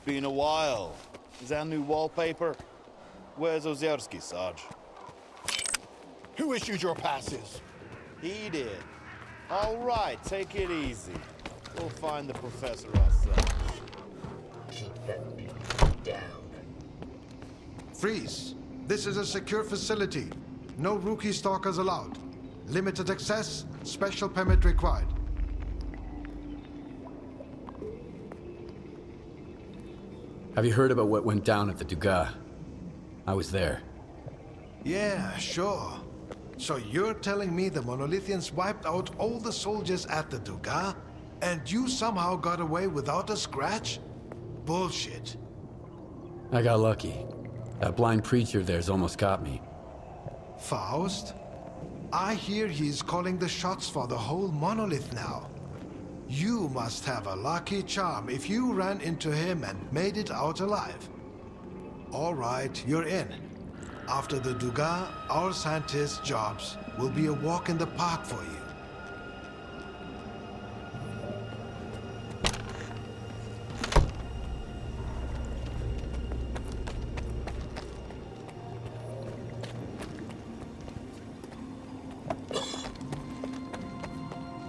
Been a while. Is that new wallpaper? Where's Ozersky, Sarge? Who issued your passes? He did. All right, take it easy. We'll find the professor ourselves. Keep that beat down. Freeze. This is a secure facility. No rookie stalkers allowed. Limited access, special permit required. Have you heard about what went down at the Duga? I was there. Yeah, sure. So you're telling me the Monolithians wiped out all the soldiers at the Duga, and you somehow got away without a scratch? Bullshit. I got lucky. That blind preacher there's almost got me. Faust? I hear he's calling the shots for the whole monolith now. You must have a lucky charm if you ran into him and made it out alive. All right, you're in. After the Duga, our scientists' jobs will be a walk in the park for you.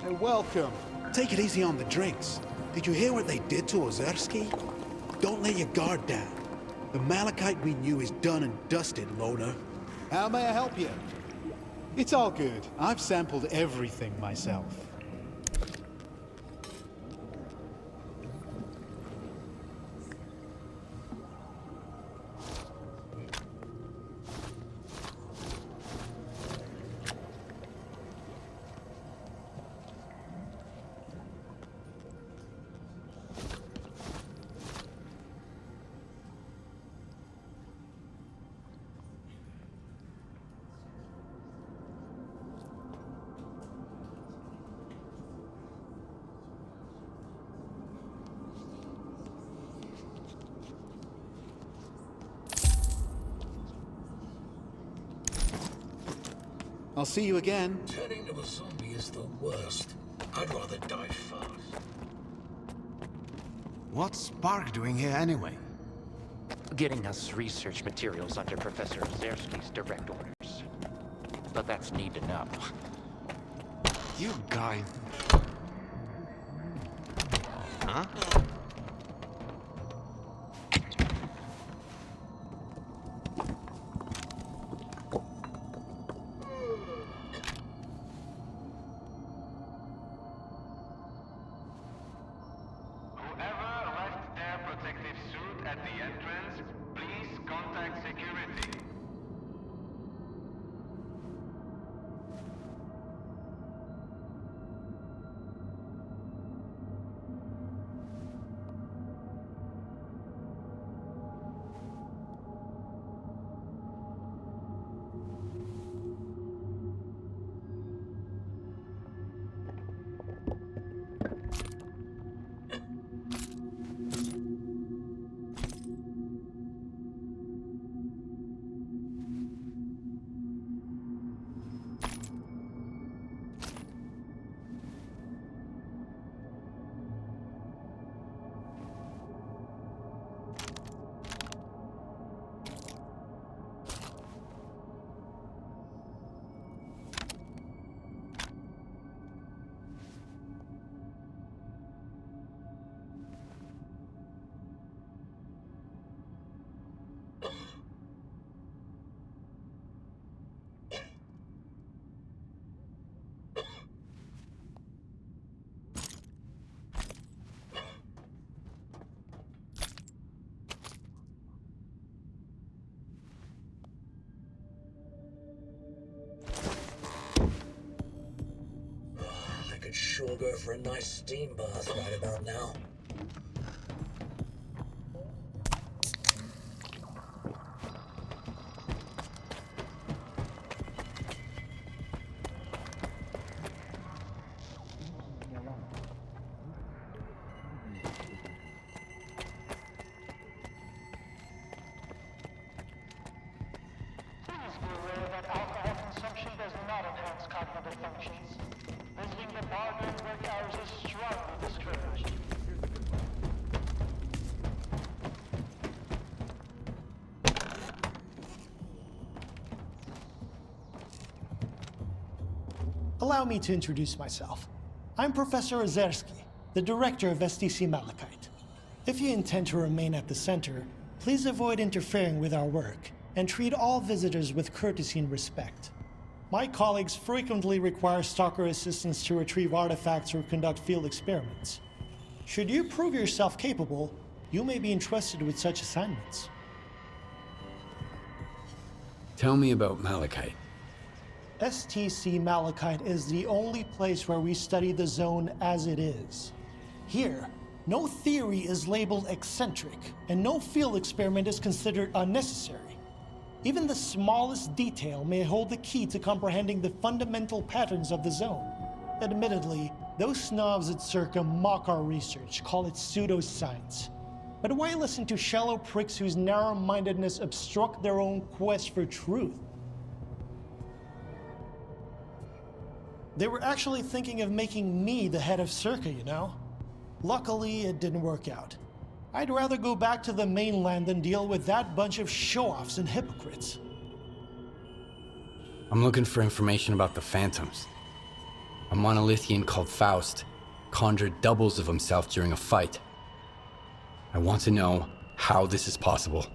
Hey, welcome. Take it easy on the drinks. Did you hear what they did to Ozersky? Don't let your guard down. The Malachite we knew is done and dusted, Loner. How may I help you? It's all good. I've sampled everything myself. I'll see you again. Turning to a zombie is the worst. I'd rather die fast. What's Spark doing here anyway? Getting us research materials under Professor Ozersky's direct orders. But that's need to know. You guy... Huh? Whoever left their protective suit at the entrance, please contact security. I could sure go for a nice steam bath right about now. Please be aware that alcohol consumption does not enhance cognitive functions. Visiting the bar during work hours is strongly discouraged. Allow me to introduce myself. I'm Professor Ozersky, the director of STC Malachite. If you intend to remain at the center, please avoid interfering with our work and treat all visitors with courtesy and respect. My colleagues frequently require stalker assistance to retrieve artifacts or conduct field experiments. Should you prove yourself capable, you may be entrusted with such assignments. Tell me about Malachite. STC Malachite is the only place where we study the zone as it is. Here, no theory is labeled eccentric, and no field experiment is considered unnecessary. Even the smallest detail may hold the key to comprehending the fundamental patterns of the zone. Admittedly, those snobs at Circa mock our research, call it pseudoscience. But why listen to shallow pricks whose narrow-mindedness obstruct their own quest for truth? They were actually thinking of making me the head of Circa, you know? Luckily, it didn't work out. I'd rather go back to the mainland than deal with that bunch of show-offs and hypocrites. I'm looking for information about the Phantoms. A monolithian called Faust conjured doubles of himself during a fight. I want to know how this is possible.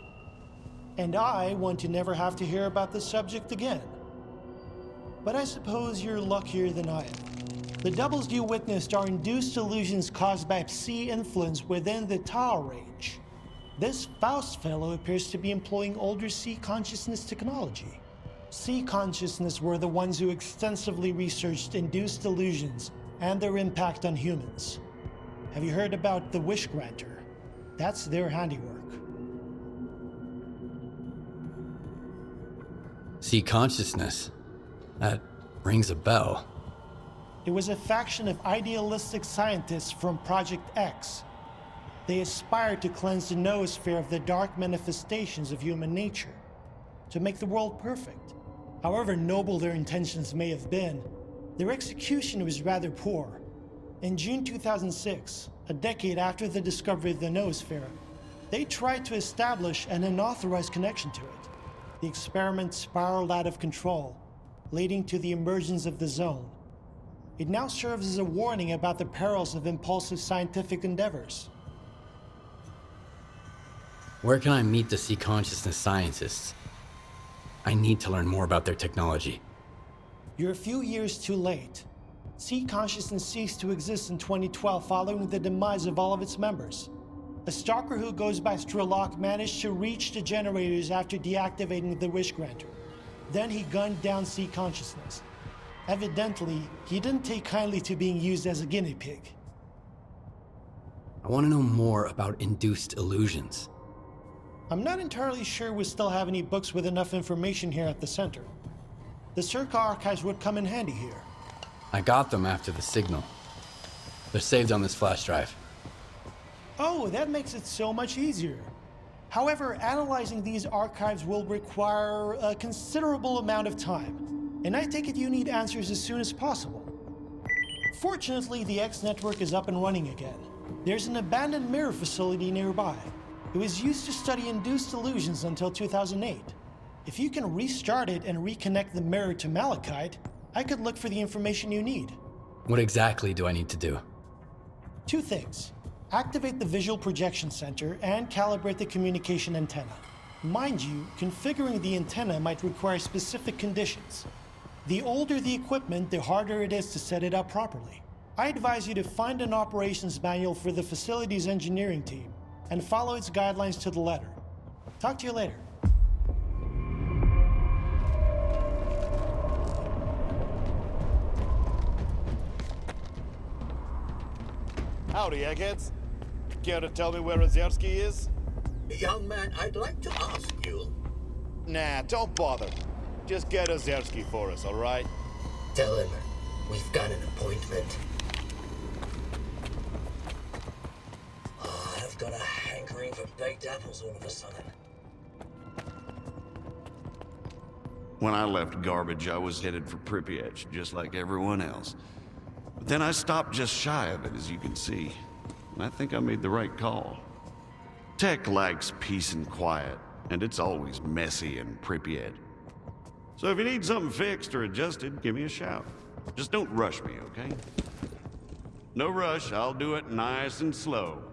And I want to never have to hear about the subject again. But I suppose you're luckier than I am. The doubles you witnessed are induced illusions caused by psi influence within the Tau range. This Faust fellow appears to be employing older psi consciousness technology. Psi consciousness were the ones who extensively researched induced illusions and their impact on humans. Have you heard about the Wish Granter? That's their handiwork. Psi consciousness? That rings a bell. It was a faction of idealistic scientists from Project X. They aspired to cleanse the noosphere of the dark manifestations of human nature, to make the world perfect. However noble their intentions may have been, their execution was rather poor. In June 2006, a decade after the discovery of the noosphere, they tried to establish an unauthorized connection to it. The experiment spiraled out of control, leading to the emergence of the zone. It now serves as a warning about the perils of impulsive scientific endeavors. Where can I meet the Psi consciousness scientists? I need to learn more about their technology. You're a few years too late. Psi consciousness ceased to exist in 2012 following the demise of all of its members. A stalker who goes by S.T.A.L.K.E.R managed to reach the generators after deactivating the Wish Granter. Then he gunned down Psi consciousness. Evidently, he didn't take kindly to being used as a guinea pig. I want to know more about induced illusions. I'm not entirely sure we still have any books with enough information here at the center. The Circa archives would come in handy here. I got them after the signal. They're saved on this flash drive. Oh, that makes it so much easier. However, analyzing these archives will require a considerable amount of time, and I take it you need answers as soon as possible. Fortunately, the X network is up and running again. There's an abandoned mirror facility nearby. It was used to study induced illusions until 2008. If you can restart it and reconnect the mirror to Malachite, I could look for the information you need. What exactly do I need to do? Two things. Activate the visual projection center and calibrate the communication antenna. Mind you, configuring the antenna might require specific conditions. The older the equipment, the harder it is to set it up properly. I advise you to find an operations manual for the facility's engineering team and follow its guidelines to the letter. Talk to you later. Howdy, eggheads. Care to tell me where Ozersky is? Young man, I'd like to ask you. Nah, don't bother. Just get Ozersky for us, all right? Tell him we've got an appointment. Oh, I've got a hankering for baked apples all of a sudden. When I left garbage, I was headed for Pripyat, just like everyone else. But then I stopped just shy of it, as you can see. And I think I made the right call. Tech likes peace and quiet, and it's always messy in Pripyat. So if you need something fixed or adjusted, give me a shout. Just don't rush me, okay? No rush, I'll do it nice and slow.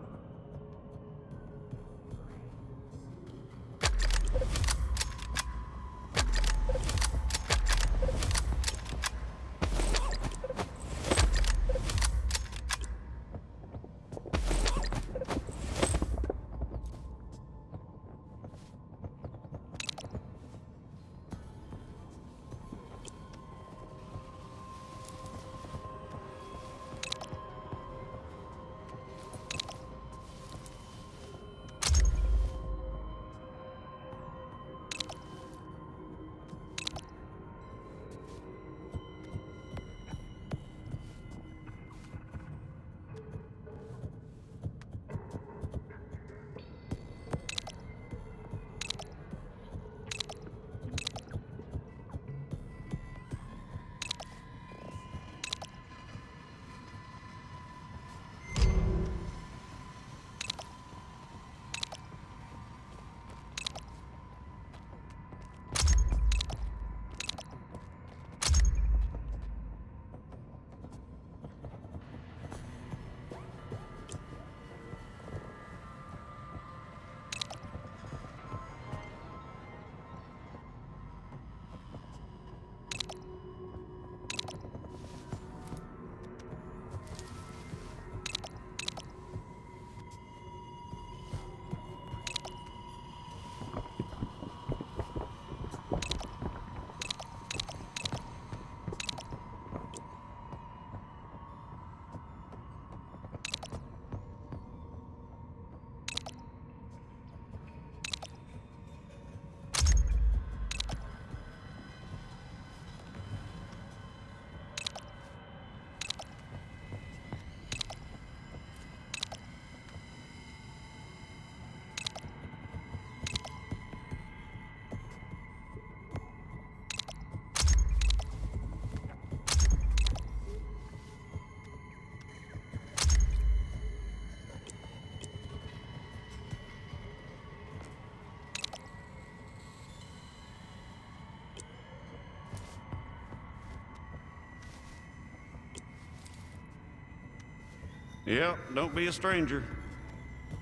Yep, don't be a stranger.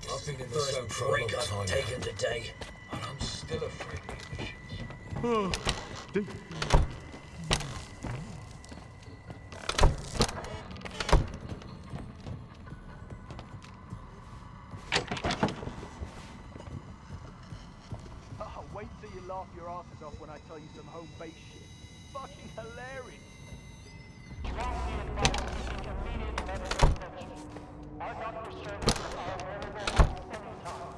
I've been in the zone for a long time taken today, and I'm still afraid of emissions. Oh, wait till you laugh your asses off when I tell you some home base shit. Fucking hilarious. Our doctor services are available at any time.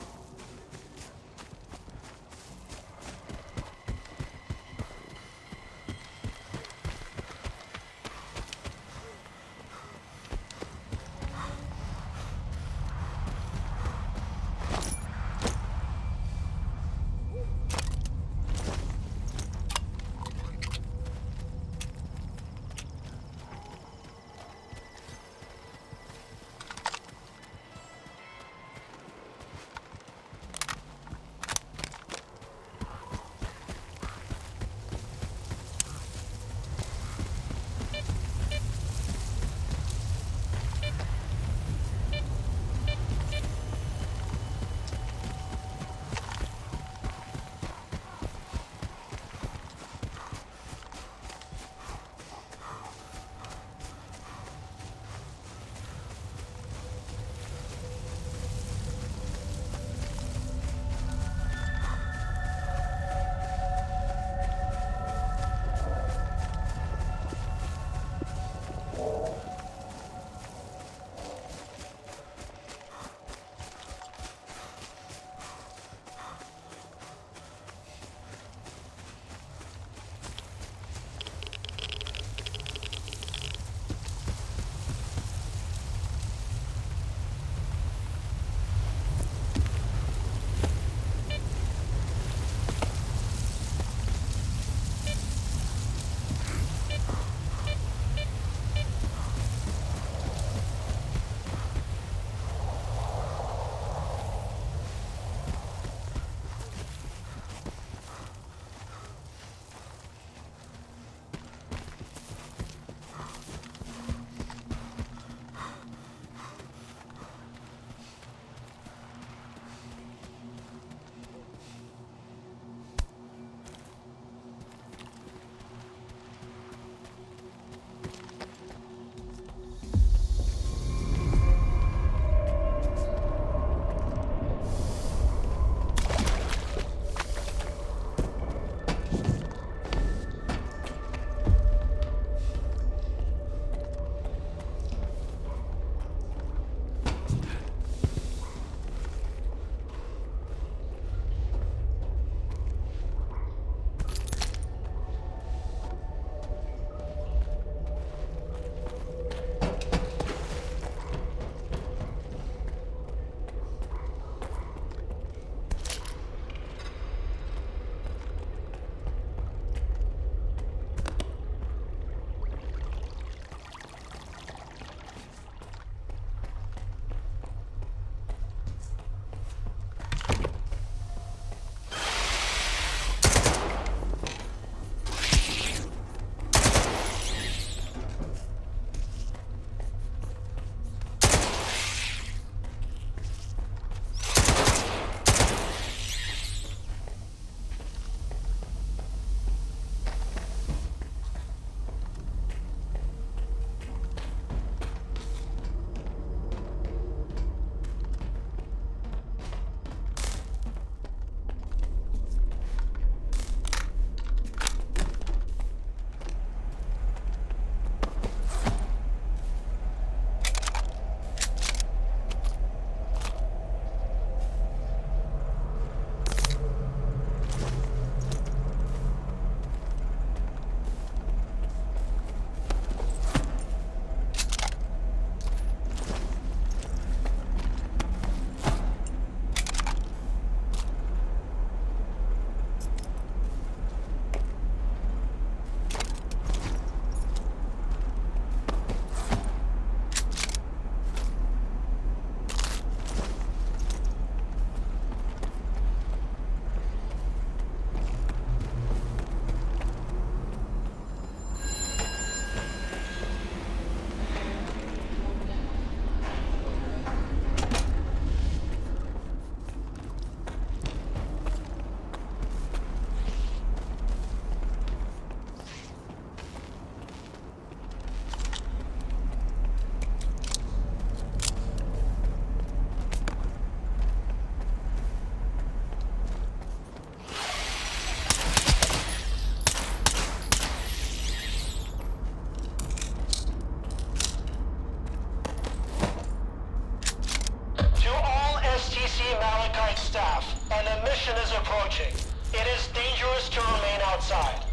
STC Malachite staff. An emission is approaching. It is dangerous to remain outside.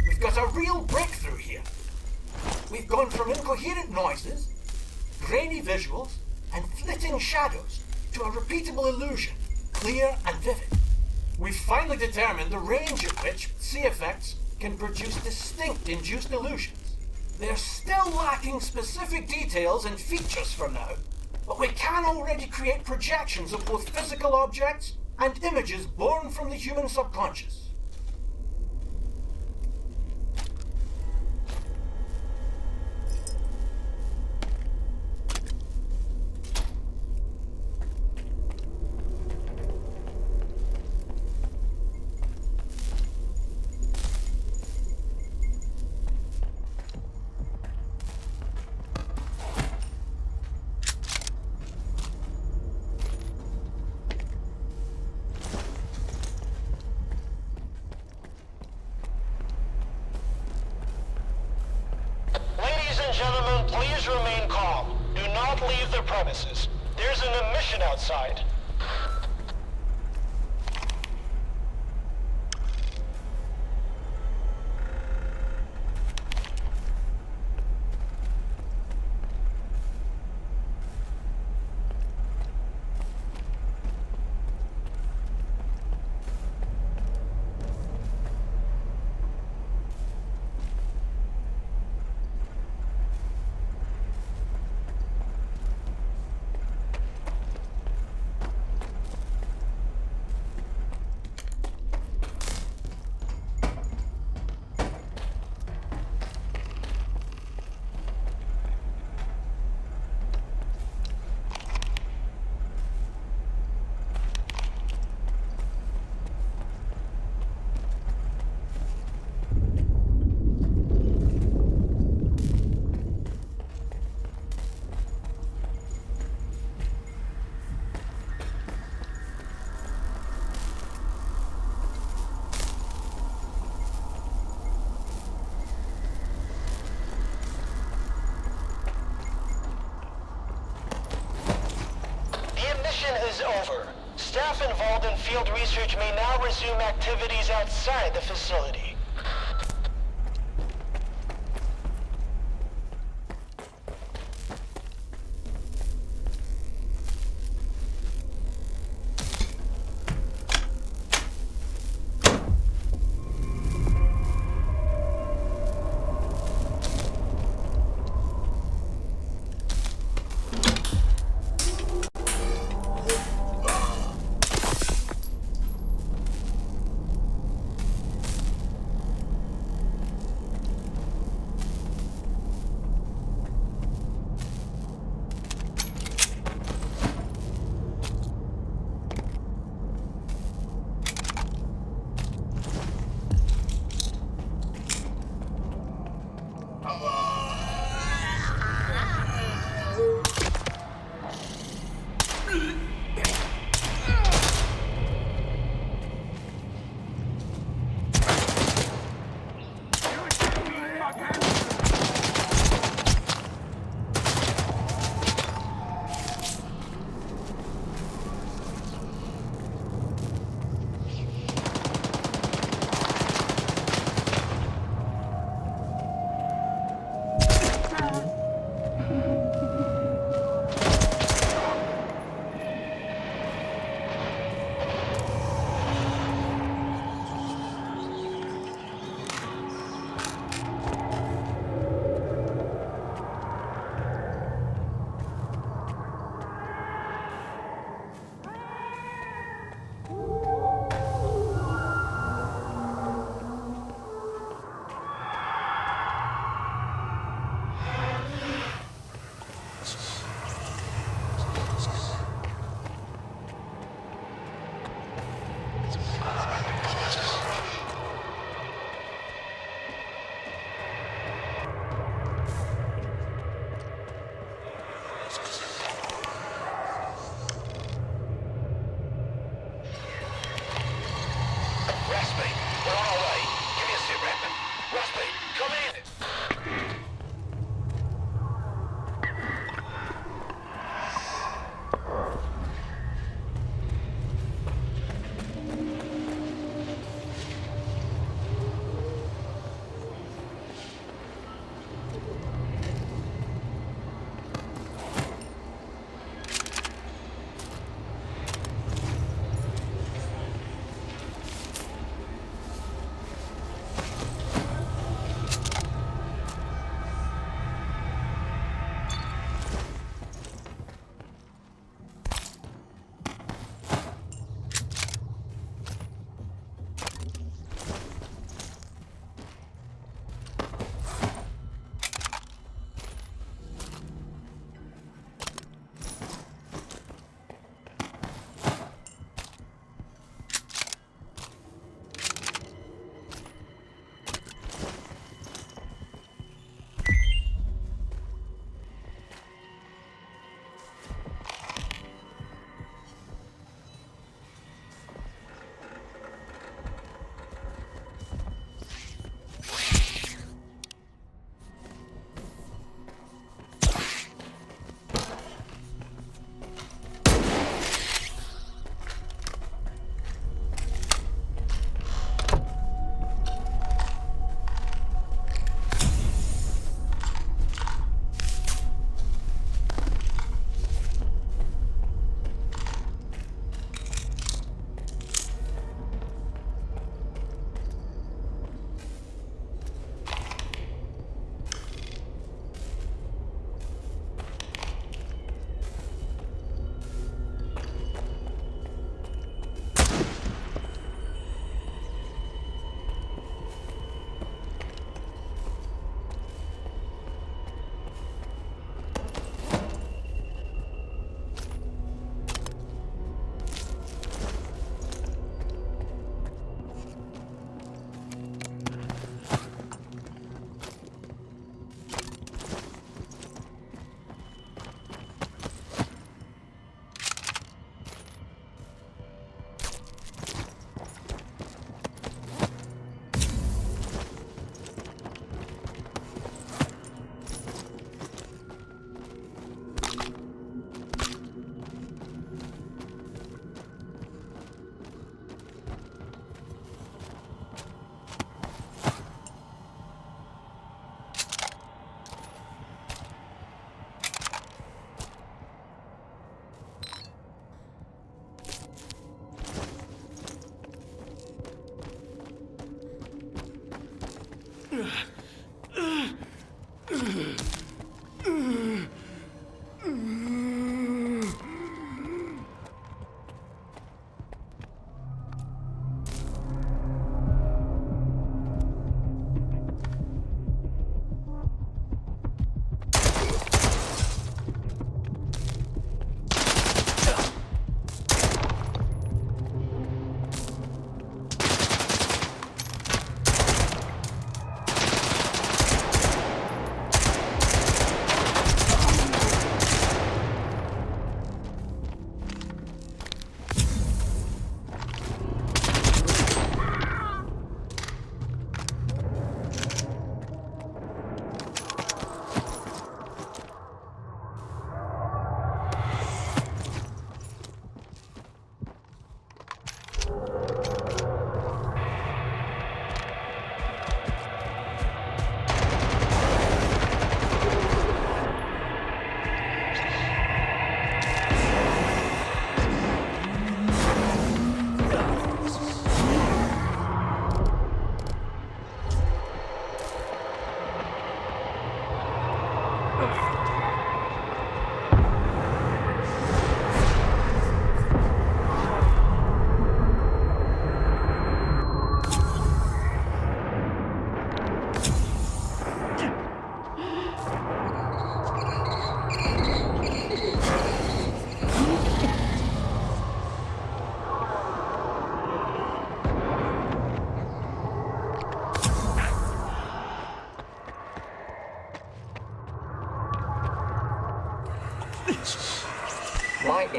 We've got a real breakthrough here. We've gone from incoherent noises, grainy visuals, and flitting shadows to a repeatable illusion, clear and vivid. We've finally determined the range at which C effects can produce distinct induced illusions. They're still lacking specific details and features for now, but we can already create projections of both physical objects and images born from the human subconscious. Gentlemen, please remain calm. Do not leave the premises. There's an emission outside. Is over. Staff involved in field research may now resume activities outside the facility.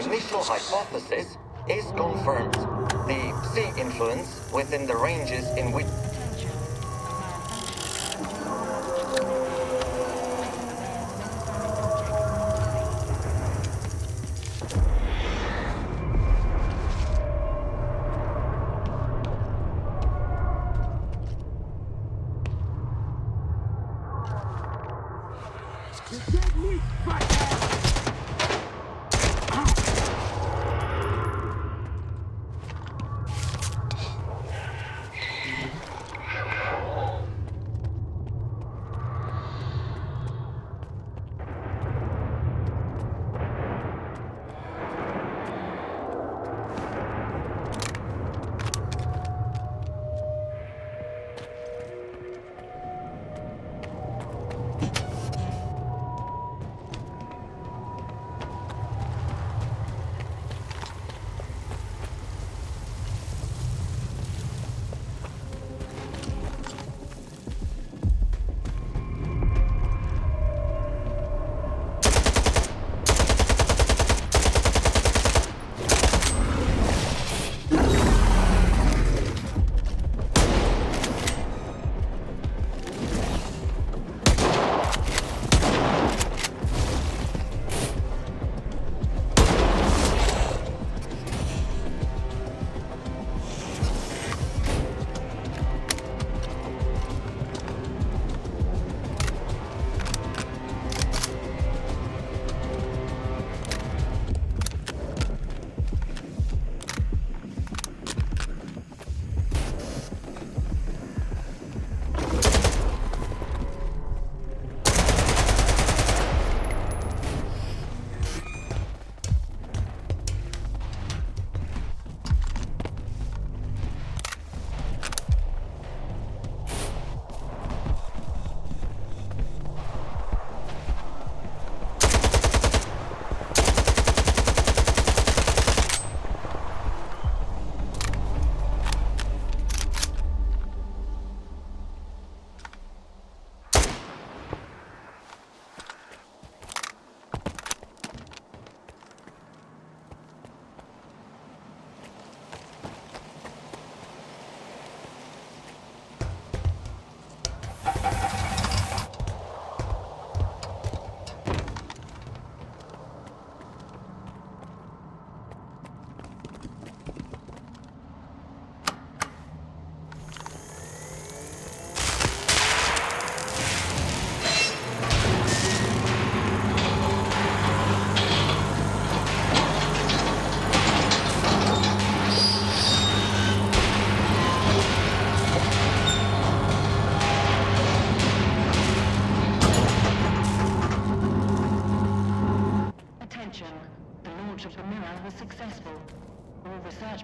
initial hypothesis is confirmed. The sea influence within the ranges in which...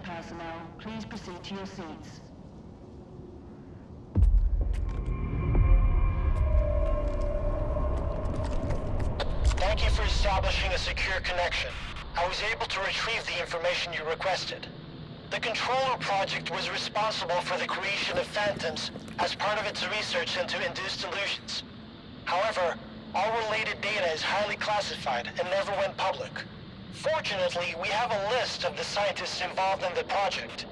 personnel, please proceed to your seats. Thank you for establishing a secure connection. I was able to retrieve the information you requested. The Controller Project was responsible for the creation of phantoms as part of its research into induced illusions. However, all related data is highly classified and never went public. Fortunately, we have a list of the scientists involved in the project.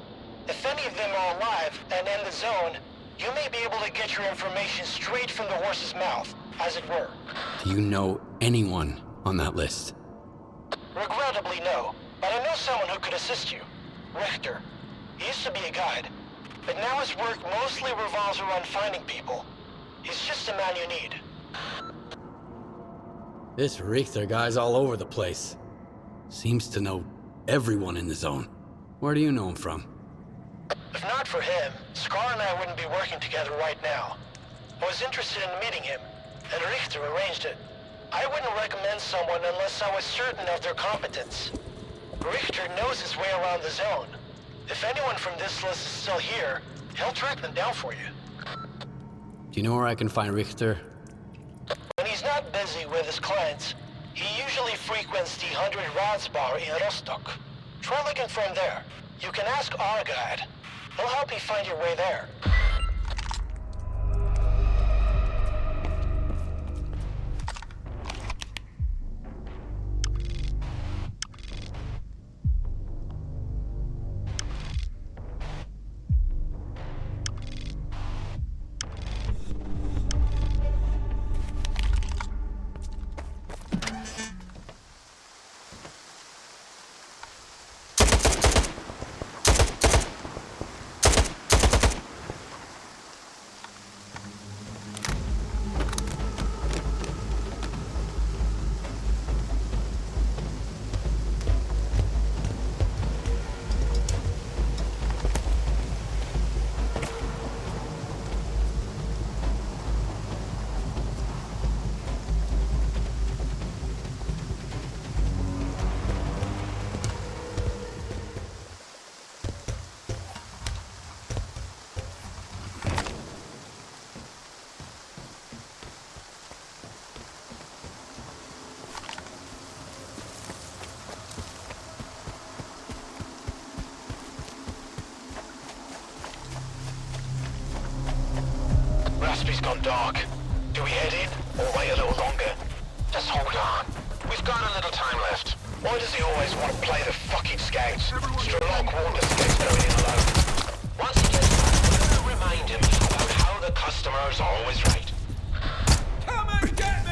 If any of them are alive and in the zone, you may be able to get your information straight from the horse's mouth, as it were. Do you know anyone on that list? Regrettably, no. But I know someone who could assist you. Richter. He used to be a guide, but now his work mostly revolves around finding people. He's just the man you need. This Richter guy's all over the place. Seems to know everyone in the zone. Where do you know him from? If not for him, S.T.A.L.K.E.R and I wouldn't be working together right now. I was interested in meeting him, and Richter arranged it. I wouldn't recommend someone unless I was certain of their competence. Richter knows his way around the zone. If anyone from this list is still here, he'll track them down for you. Do you know where I can find Richter? When he's not busy with his clients, he usually frequents the 100 Rods bar in Rostock. Try looking for him there. You can ask our guide. He'll help you find your way there. Doc. Do we head in, or wait a little longer? Just hold on. We've got a little time left. Why does he always want to play the fucking scouts? S.T.A.L.K.E.R warned the scouts going in alone. Once he gets back, we're gonna remind him about how the customer's always right. Come and get me!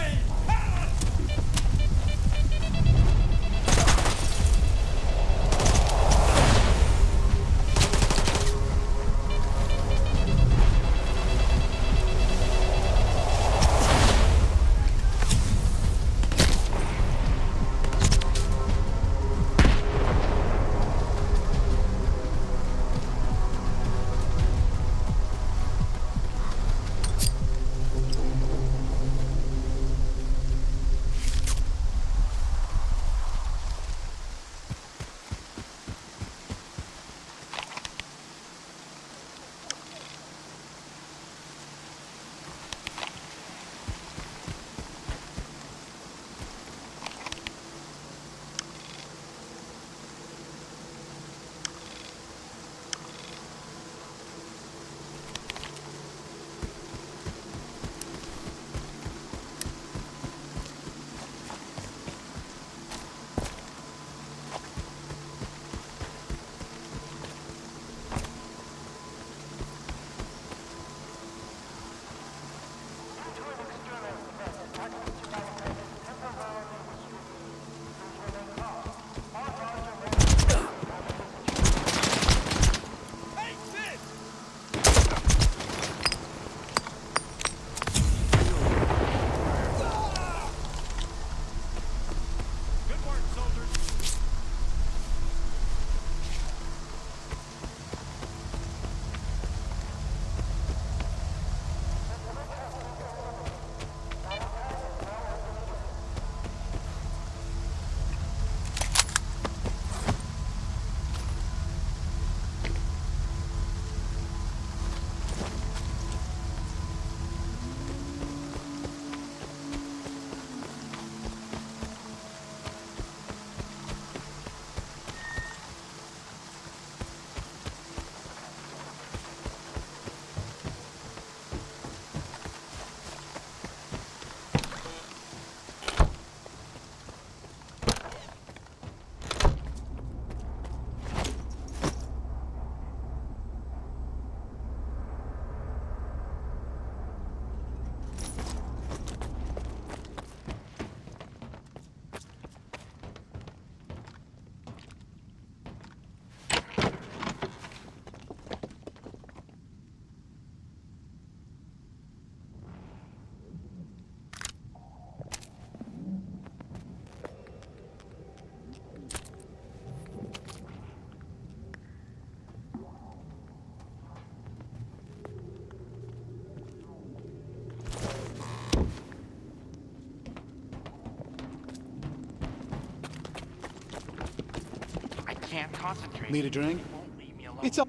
Can't concentrate. Need a drink? Won't leave me alone. It's up.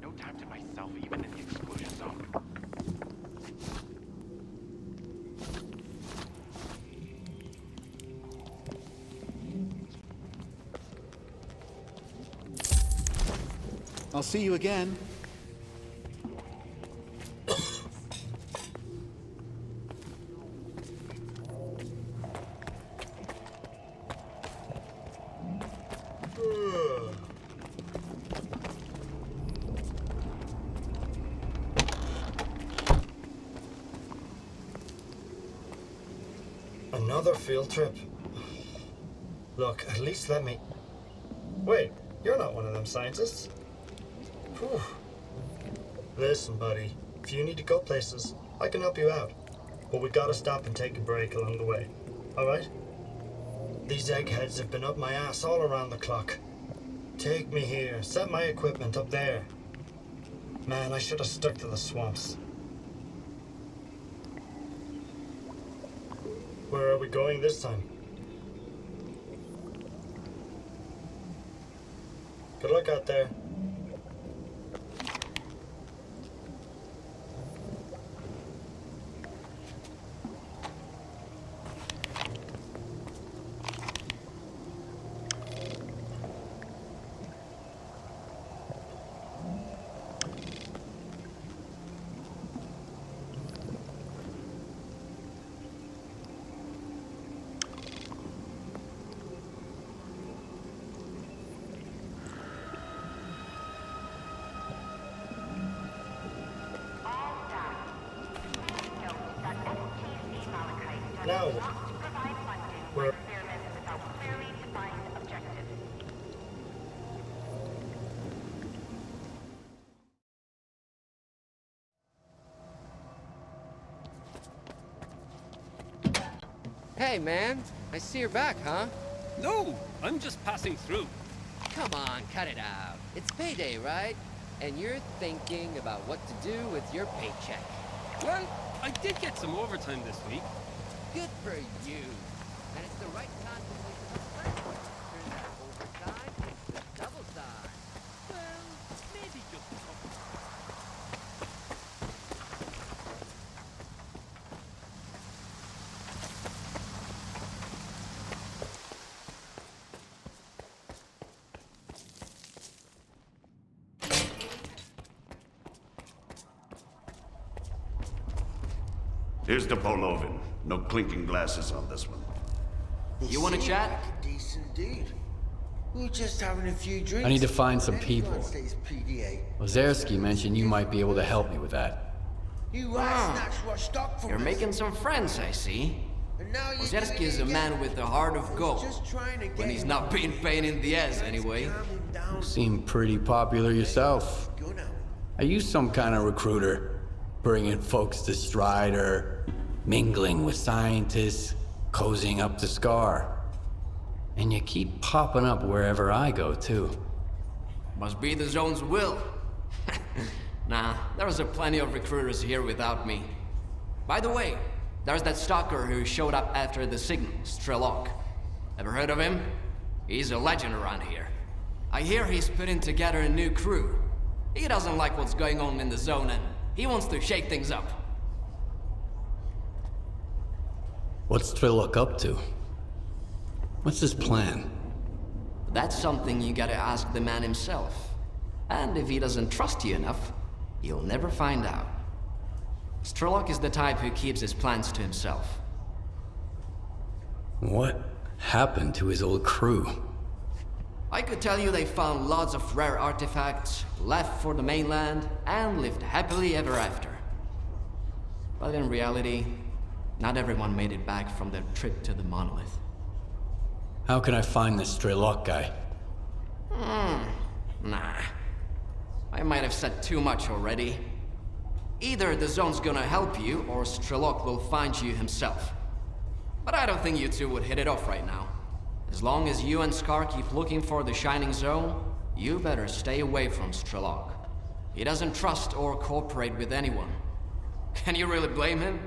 No time to myself, even in the exclusion zone. I'll see you again. Another field trip? Look, at least let me... Wait, you're not one of them scientists. Whew. Listen, buddy, if you need to go places, I can help you out. But we gotta stop and take a break along the way, alright? These eggheads have been up my ass all around the clock. Take me here, set my equipment up there. Man, I should have stuck to the swamps. Where are we going this time? Good luck out there. now, we're... Hey, man. I see you're back, huh? No, I'm just passing through. Come on, cut it out. It's payday, right? And you're thinking about what to do with your paycheck. Well, I did get some overtime this week. Good for you. And it's the right time to make some friends. Turn that overtime into double time. Well, maybe just a couple. Here's Dvupalov. No clinking glasses on this one. You want to chat? Like a decent dude. We were just having a few drinks. I need to find some people. Ozersky mentioned you might be able to help me with that. You're making some friends, I see. Ozersky is a man with a heart of gold. When he's not being pain in the ass, anyway. You seem pretty popular yourself. Are you some kind of recruiter? Bringing folks to Strider, mingling with scientists, cozying up to S.T.A.L.K.E.R. And you keep popping up wherever I go, too. Must be the zone's will. Nah, there's plenty of recruiters here without me. By the way, there's that stalker who showed up after the signal, S.T.A.L.K.E.R. Ever heard of him? He's a legend around here. I hear he's putting together a new crew. He doesn't like what's going on in the zone and he wants to shake things up. What's S.T.A.L.K.E.R. up to? What's his plan? That's something you gotta ask the man himself. And if he doesn't trust you enough, you'll never find out. S.T.A.L.K.E.R. is the type who keeps his plans to himself. What happened to his old crew? I could tell you they found lots of rare artifacts, left for the mainland, and lived happily ever after. But in reality, not everyone made it back from their trip to the monolith. How can I find this S.T.A.L.K.E.R. guy? Nah. I might have said too much already. Either the zone's gonna help you, or S.T.A.L.K.E.R. will find you himself. But I don't think you two would hit it off right now. As long as you and S.T.A.L.K.E.R. keep looking for the Shining Zone, you better stay away from S.T.A.L.K.E.R. He doesn't trust or cooperate with anyone. Can you really blame him?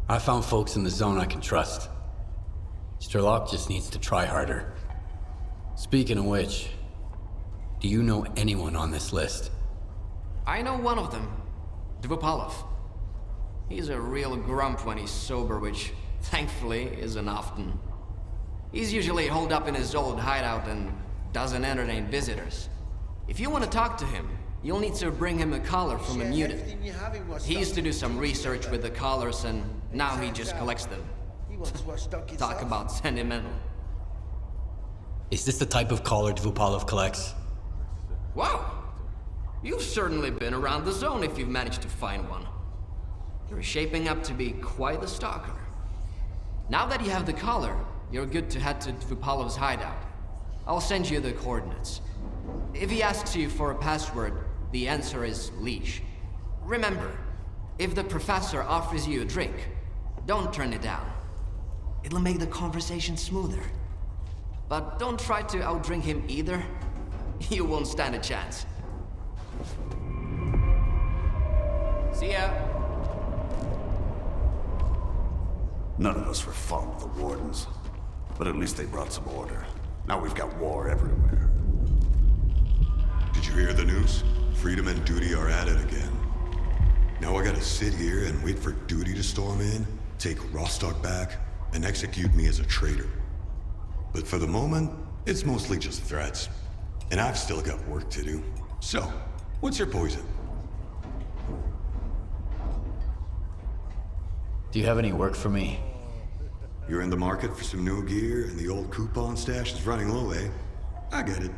I found folks in the zone I can trust. S.T.A.L.K.E.R. just needs to try harder. Speaking of which, do you know anyone on this list? I know one of them, Dvupalov. He's a real grump when he's sober, which thankfully isn't often. He's usually holed up in his old hideout and doesn't entertain visitors. If you want to talk to him, you'll need to bring him a collar from a mutant. He used to do some research with the collars and now he just collects them. Talk about sentimental. Is this the type of collar Dvupalov collects? Wow! You've certainly been around the zone if you've managed to find one. You're shaping up to be quite the stalker. Now that you have the collar, you're good to head to Dvupalov's hideout. I'll send you the coordinates. If he asks you for a password, the answer is leash. Remember, if the professor offers you a drink, don't turn it down. It'll make the conversation smoother. But don't try to outdrink him either. You won't stand a chance. See ya. None of us were fond of the Wardens, but at least they brought some order. Now we've got war everywhere. Did you hear the news? Freedom and Duty are at it again. Now I gotta sit here and wait for Duty to storm in, take Rostock back, and execute me as a traitor. But for the moment, it's mostly just threats. And I've still got work to do. So, what's your poison? Do you have any work for me? You're in the market for some new gear, and the old coupon stash is running low, eh? I get it.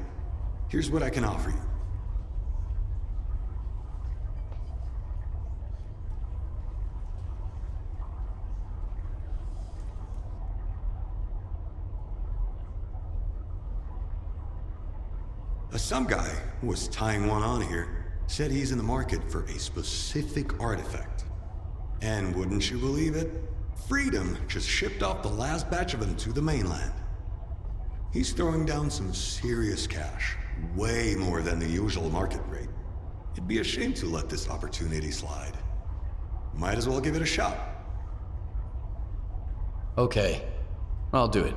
Here's what I can offer you. Some guy who was tying one on here said he's in the market for a specific artifact. And wouldn't you believe it? Freedom just shipped off the last batch of them to the mainland. He's throwing down some serious cash, way more than the usual market rate. It'd be a shame to let this opportunity slide. Might as well give it a shot. Okay, I'll do it.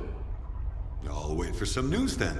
I'll wait for some news then.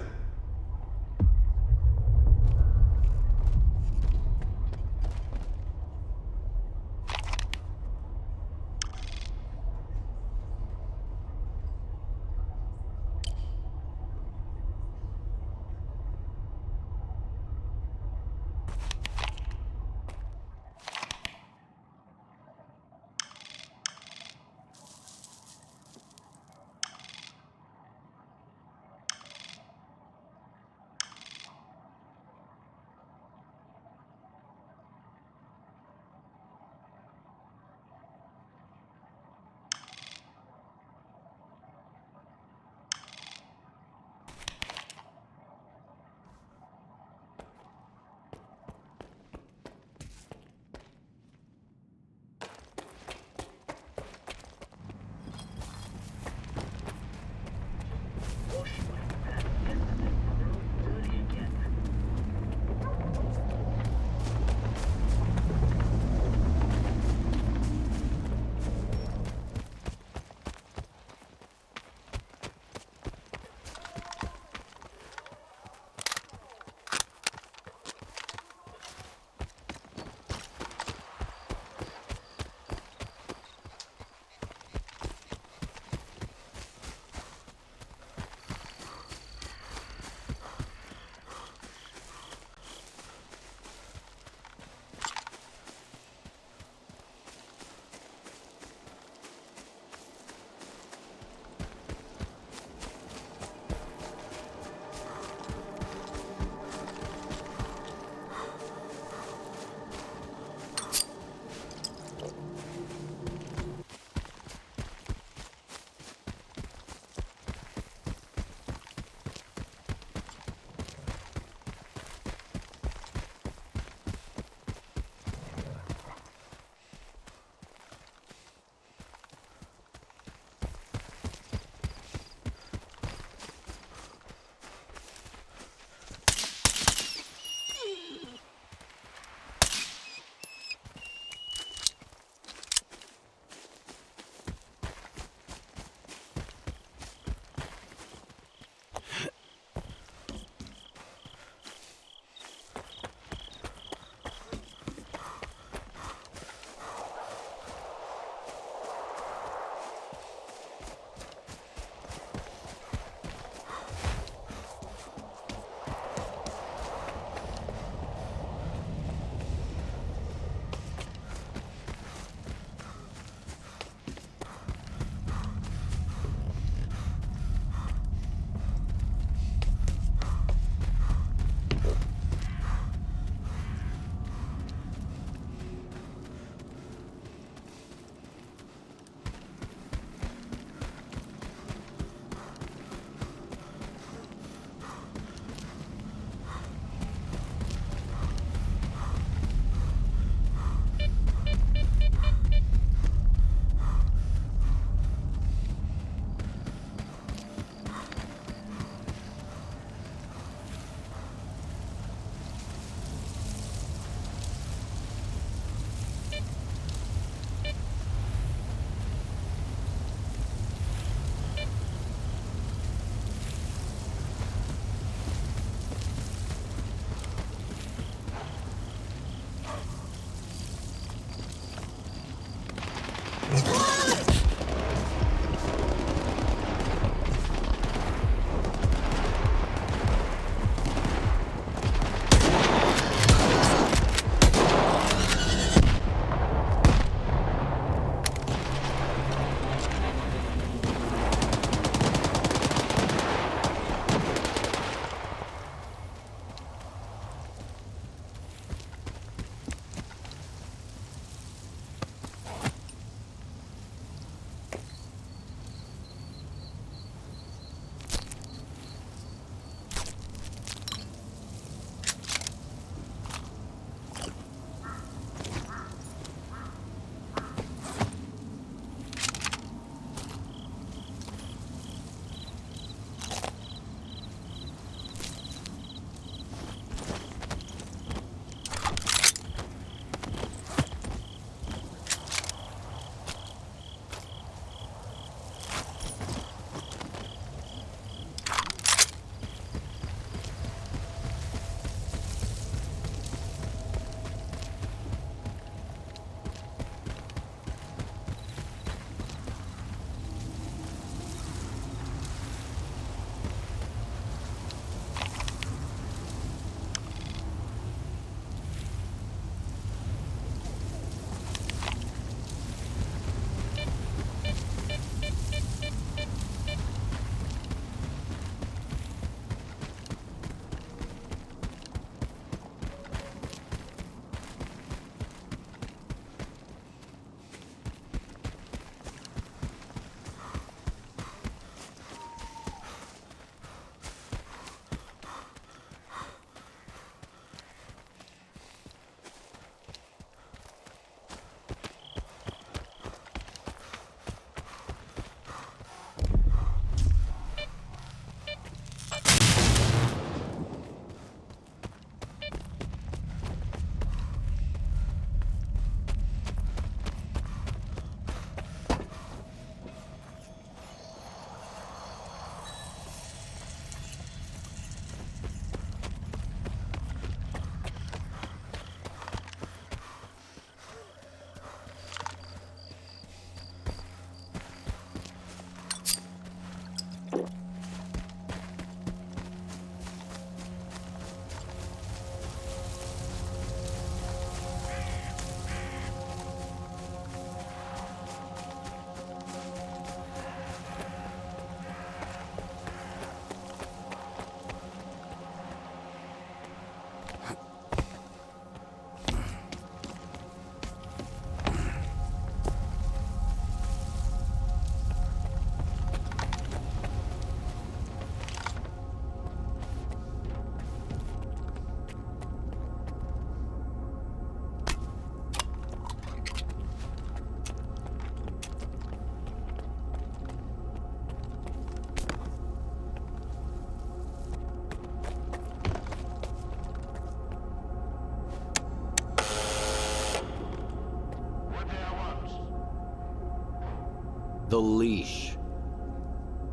The leash.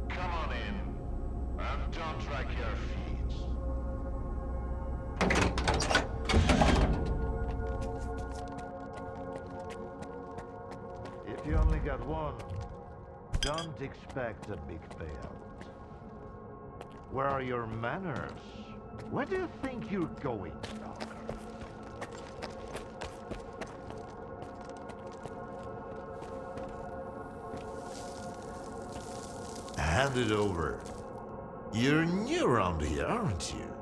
Come on in, and don't drag your feet. If you only got one, don't expect a big payout. Where are your manners? Where do you think you're going, Stalker? Hand it over. You're new around here, aren't you?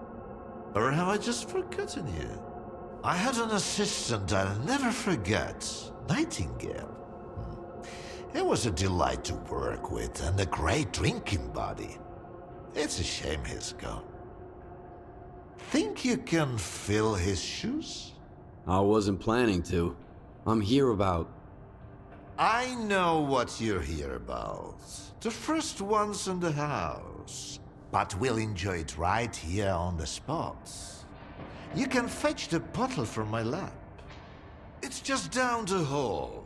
Or have I just forgotten you? I had an assistant I'll never forget, Nightingale. He was a delight to work with and a great drinking buddy. It's a shame he's gone. Think you can fill his shoes? I wasn't planning to. I'm here about... I know what you're here about. The first ones in the house. But we'll enjoy it right here on the spot. You can fetch the bottle from my lab. It's just down the hall.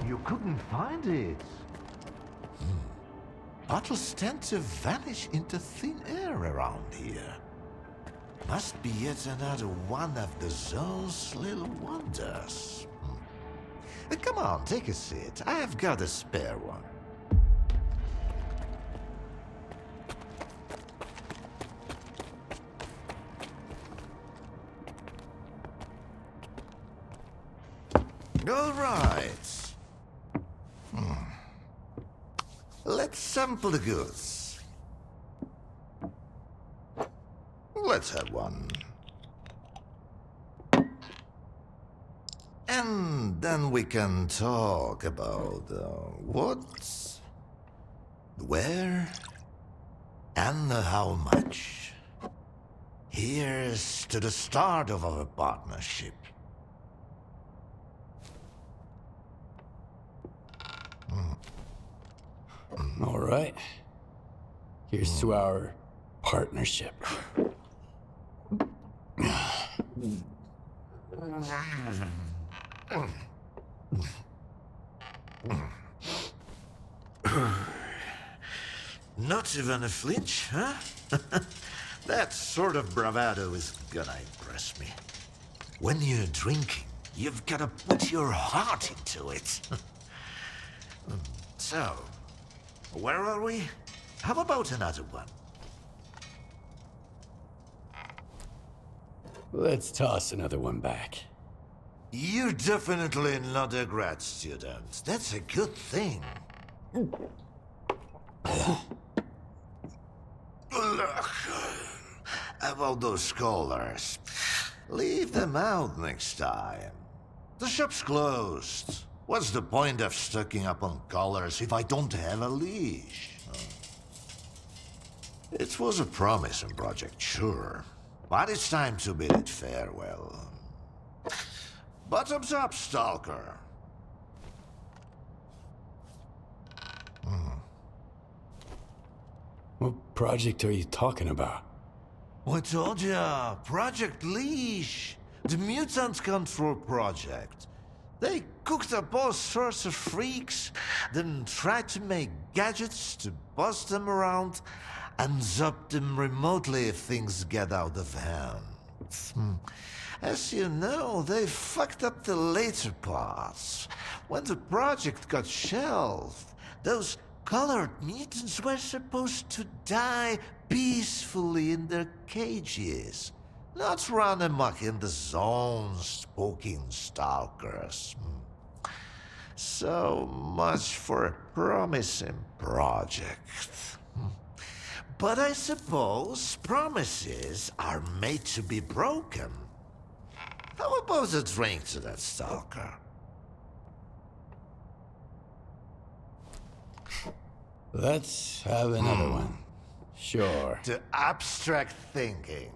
You couldn't find it. Bottles tend to vanish into thin air around here. Must be yet another one of the zone's little wonders. Come on, take a seat. I've got a spare one. All right. Let's sample the goods. Let's have one. And then we can talk about what, where, and how much. Here's to the start of our partnership. All right. Here's to our partnership. Not even a flinch, huh? That sort of bravado is gonna impress me. When you're drinking, you've gotta put your heart into it. So, where are we? How about another one? Let's toss another one back. You're definitely not a grad student. That's a good thing. About those scholars. Leave them out next time. The shop's closed. What's the point of stocking up on collars if I don't have a leash? It was a promising project, sure. But it's time to bid it farewell. Bottoms up, Stalker. What project are you talking about? I told ya, Project Leash. The mutant control project. They cooked up all sorts of freaks, then tried to make gadgets to boss them around and zap them remotely if things get out of hand. As you know, they fucked up the later parts. When the project got shelved, those colored mutants were supposed to die peacefully in their cages. Not run amok in the zone, spooking stalkers. So much for a promising project. But I suppose promises are made to be broken. How about a drink to that stalker? Let's have another one. Sure. To abstract thinking.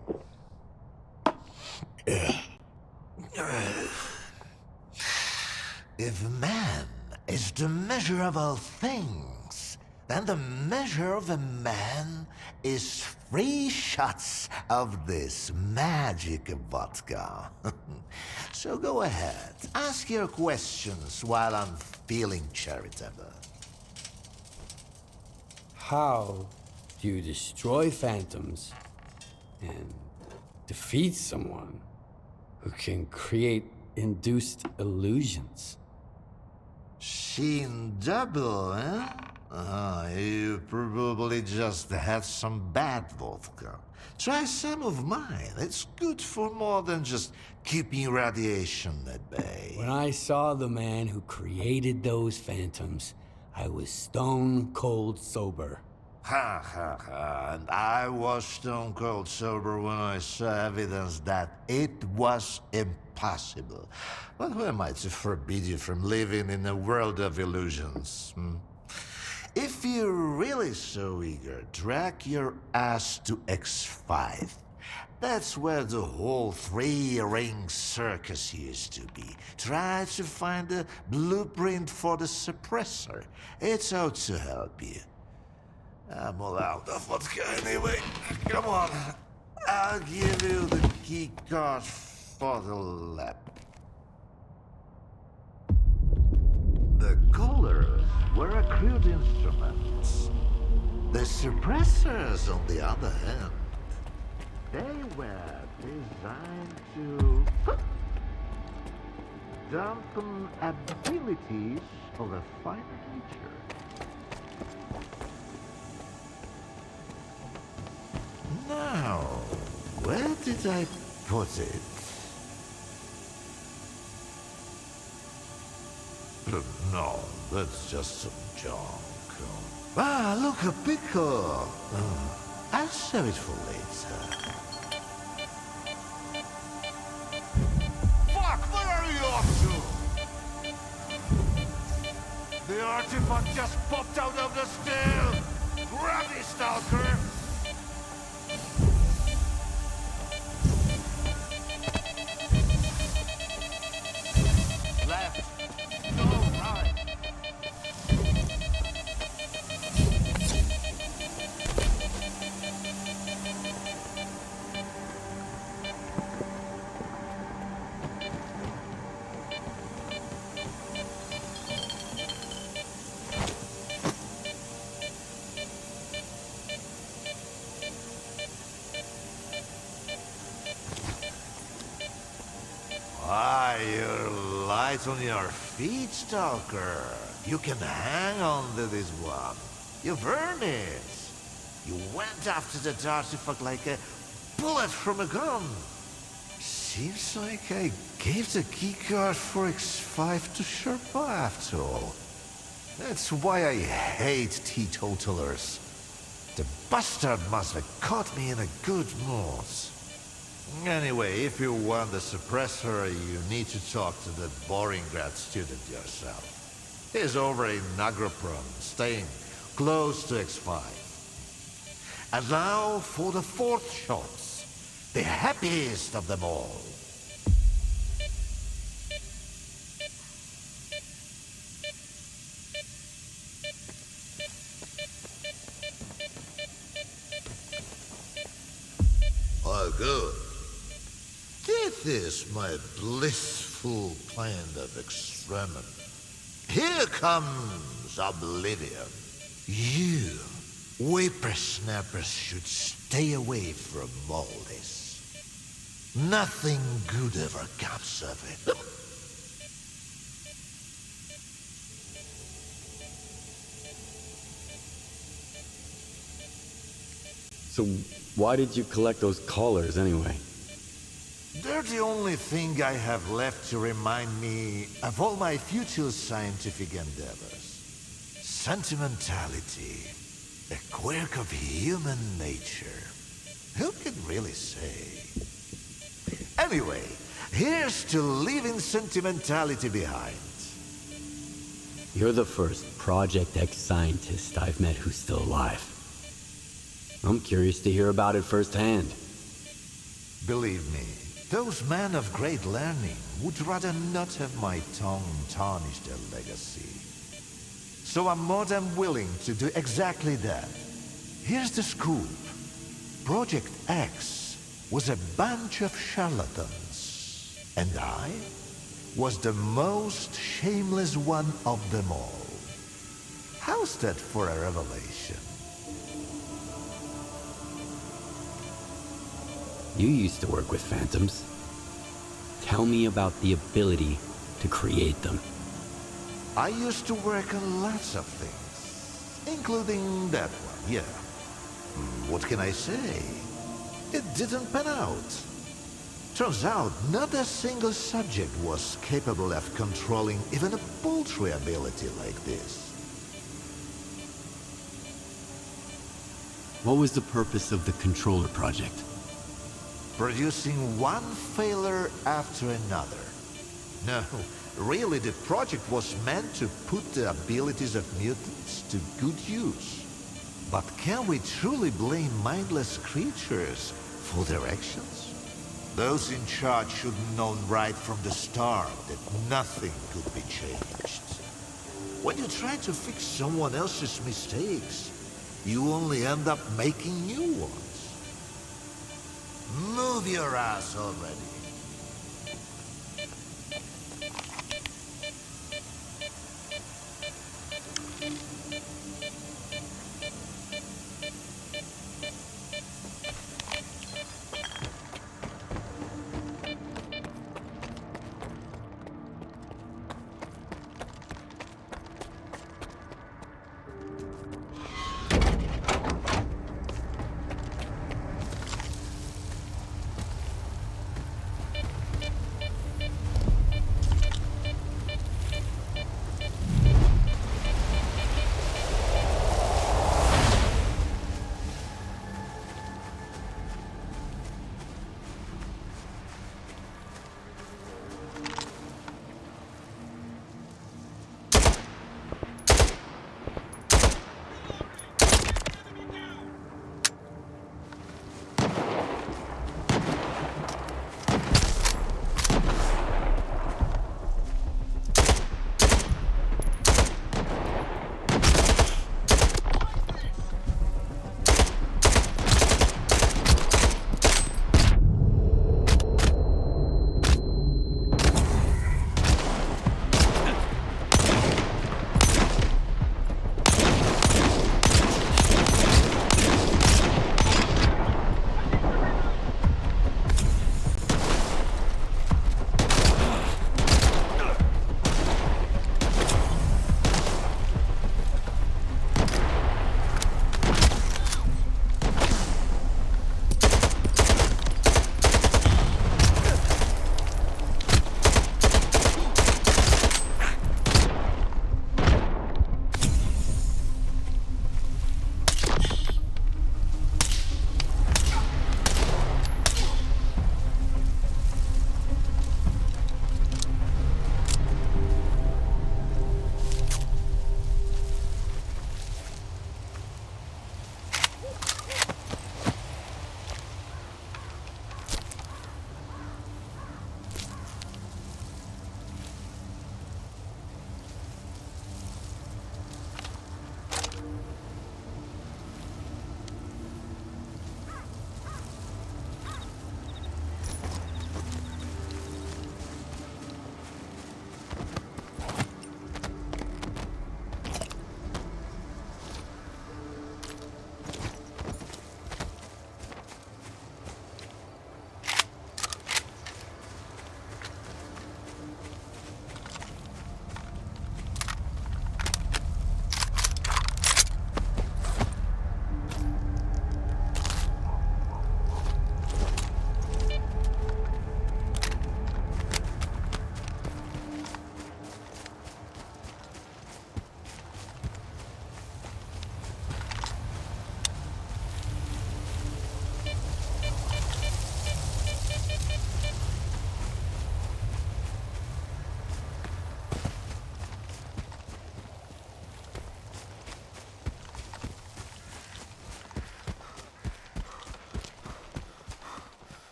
If man is the measure of all things, then the measure of a man is 3 shots of this magic vodka. So go ahead, ask your questions while I'm feeling charitable. How do you destroy phantoms and defeat someone who can create induced illusions? Sheen double, eh? You probably just had some bad vodka. Try some of mine. It's good for more than just keeping radiation at bay. When I saw the man who created those phantoms, I was stone cold sober. Ha ha ha, and I was stone cold sober when I saw evidence that it was impossible. But who am I to forbid you from living in a world of illusions? If you're really so eager, drag your ass to X5. That's where the whole 3-ring circus used to be. Try to find a blueprint for the suppressor. It's out to help you. I'm all out of vodka anyway. Come on. I'll give you the key card for the lab. The colors were a crude instruments. The suppressors, on the other hand, They were designed to dampen abilities of a finer nature. Now, where did I put it? No, that's just some junk. Ah, look, a pickle. I'll save it for later. Fuck, where are you off to? The artifact just popped out of the steel! Grab it, Stalker! Left. Go, right. Ah, you're light on your feet, Stalker. You can hang on to this one. You've earned it. You went after that artifact like a bullet from a gun. Seems like I gave the keycard for X5 to Shcherba after all. That's why I hate teetotalers. The bastard must have caught me in a good mood. Anyway, if you want the suppressor, you need to talk to that boring grad student yourself. He's over in Ahroprom, staying close to X5. And now for the 4th shot, the happiest of them all. Oh, good. This is my blissful kind of experiment. Here comes oblivion. You, whippersnappers, should stay away from all this. Nothing good ever comes of it. So why did you collect those collars anyway? You're the only thing I have left to remind me of all my future scientific endeavors. Sentimentality, a quirk of human nature. Who can really say? Anyway, here's to leaving sentimentality behind. You're the first Project X scientist I've met who's still alive. I'm curious to hear about it firsthand. Believe me, those men of great learning would rather not have my tongue tarnish their legacy. So I'm more than willing to do exactly that. Here's the scoop. Project X was a bunch of charlatans, and I was the most shameless one of them all. How's that for a revelation? You used to work with phantoms. Tell me about the ability to create them. I used to work on lots of things, including that one, yeah. What can I say? It didn't pan out. Turns out, not a single subject was capable of controlling even a paltry ability like this. What was the purpose of the Controller Project? Producing one failure after another. No, really the project was meant to put the abilities of mutants to good use. But can we truly blame mindless creatures for their actions? Those in charge should have known right from the start that nothing could be changed. When you try to fix someone else's mistakes, you only end up making new ones. Move your ass already.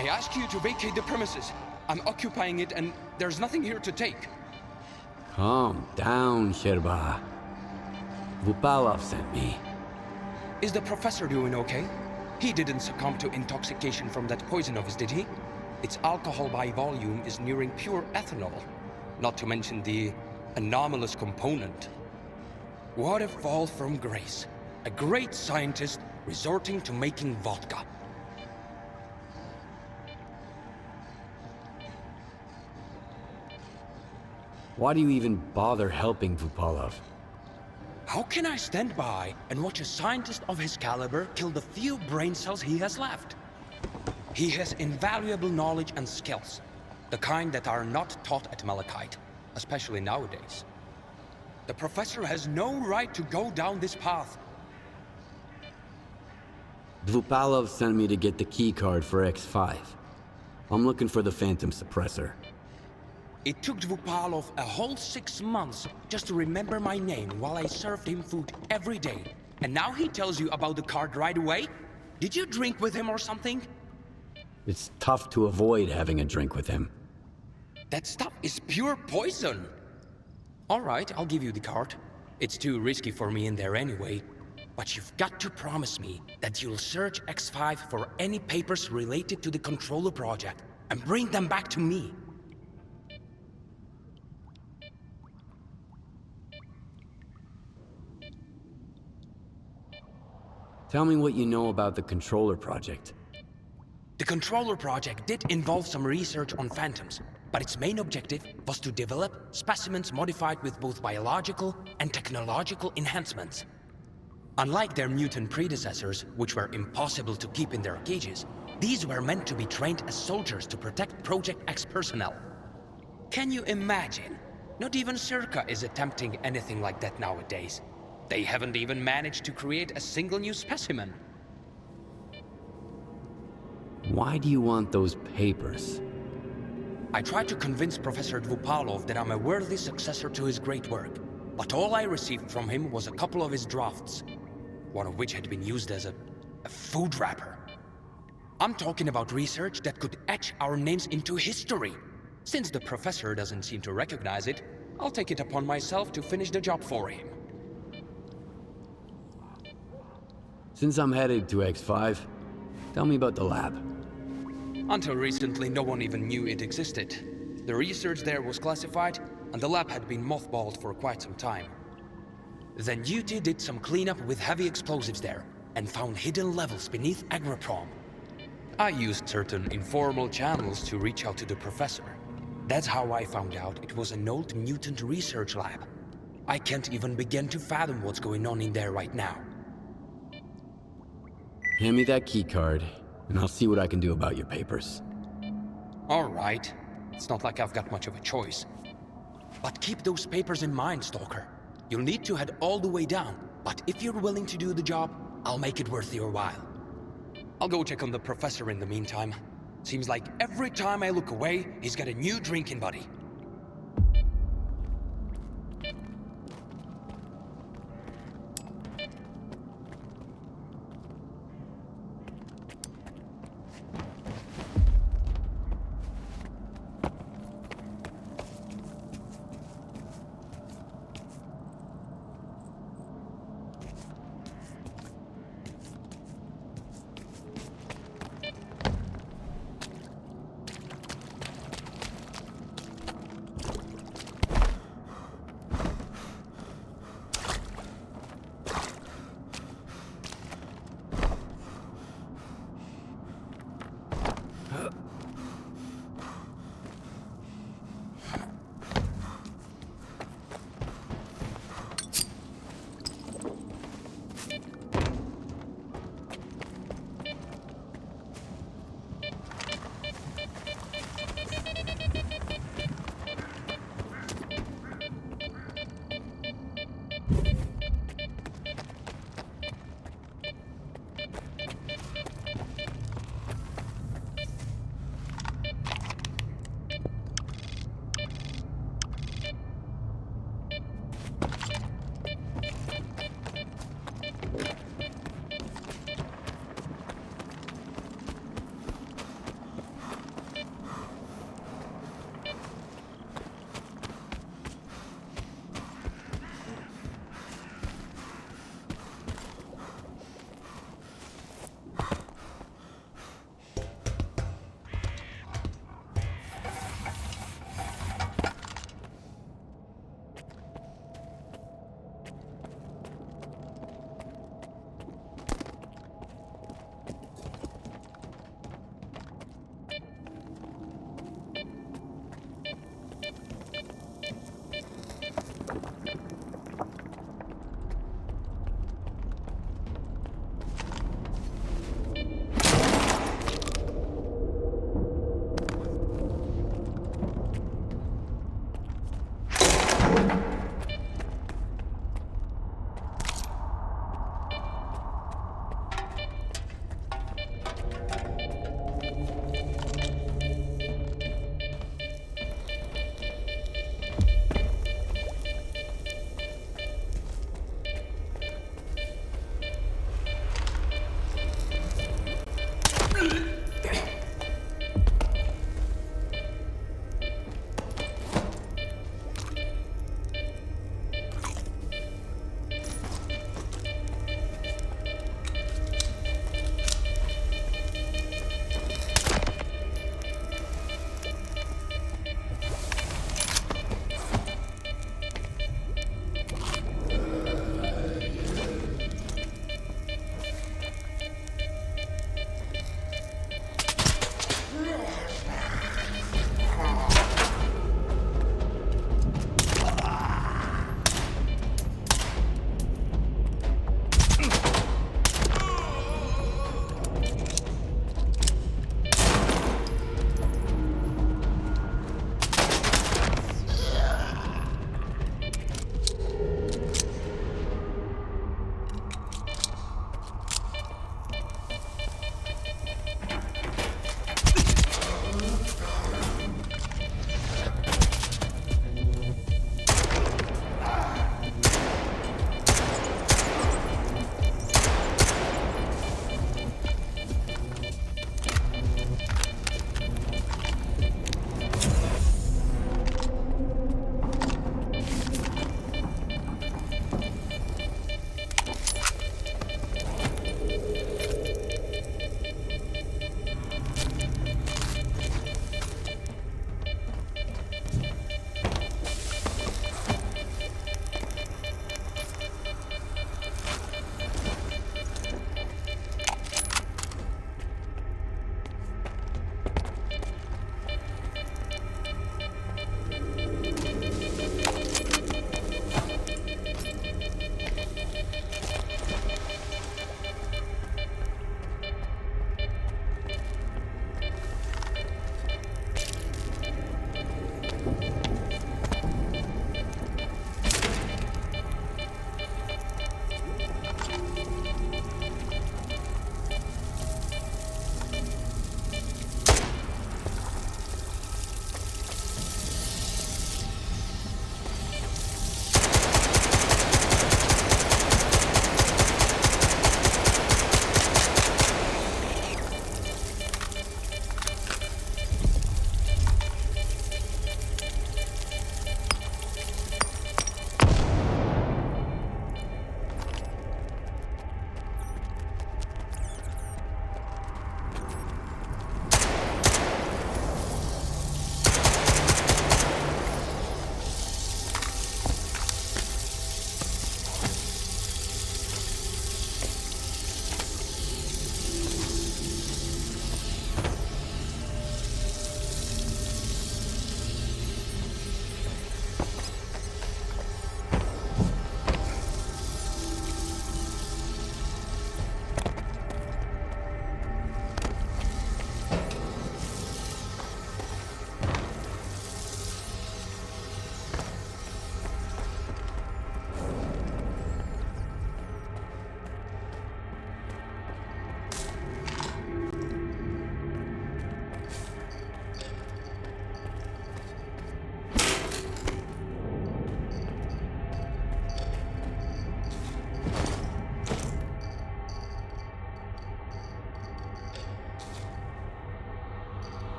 I ask you to vacate the premises. I'm occupying it and there's nothing here to take. Calm down, Shcherba. Dvupalov sent me. Is the professor doing okay? He didn't succumb to intoxication from that poison of his, did he? Its alcohol by volume is nearing pure ethanol. Not to mention the anomalous component. What a fall from grace. A great scientist resorting to making vodka. Why do you even bother helping Dvupalov? How can I stand by and watch a scientist of his caliber kill the few brain cells he has left? He has invaluable knowledge and skills, the kind that are not taught at Malachite, especially nowadays. The professor has no right to go down this path. Dvupalov sent me to get the key card for X5. I'm looking for the Phantom Suppressor. It took Dvupalov a whole 6 months just to remember my name while I served him food every day. And now he tells you about the card right away? Did you drink with him or something? It's tough to avoid having a drink with him. That stuff is pure poison. All right, I'll give you the card. It's too risky for me in there anyway. But you've got to promise me that you'll search X5 for any papers related to the Controller project and bring them back to me. Tell me what you know about the Controller project. The Controller project did involve some research on phantoms, but its main objective was to develop specimens modified with both biological and technological enhancements. Unlike their mutant predecessors, which were impossible to keep in their cages, these were meant to be trained as soldiers to protect Project X personnel. Can you imagine? Not even S.T.A.L.K.E.R is attempting anything like that nowadays. They haven't even managed to create a single new specimen. Why do you want those papers? I tried to convince Professor Dvupalov that I'm a worthy successor to his great work, but all I received from him was a couple of his drafts, one of which had been used as a food wrapper. I'm talking about research that could etch our names into history. Since the professor doesn't seem to recognize it, I'll take it upon myself to finish the job for him. Since I'm headed to X5, tell me about the lab. Until recently, no one even knew it existed. The research there was classified, and the lab had been mothballed for quite some time. Then Duty did some cleanup with heavy explosives there, and found hidden levels beneath Ahroprom. I used certain informal channels to reach out to the professor. That's how I found out it was an old mutant research lab. I can't even begin to fathom what's going on in there right now. Hand me that key card, and I'll see what I can do about your papers. All right. It's not like I've got much of a choice. But keep those papers in mind, Stalker. You'll need to head all the way down, but if you're willing to do the job, I'll make it worth your while. I'll go check on the professor in the meantime. Seems like every time I look away, he's got a new drinking buddy.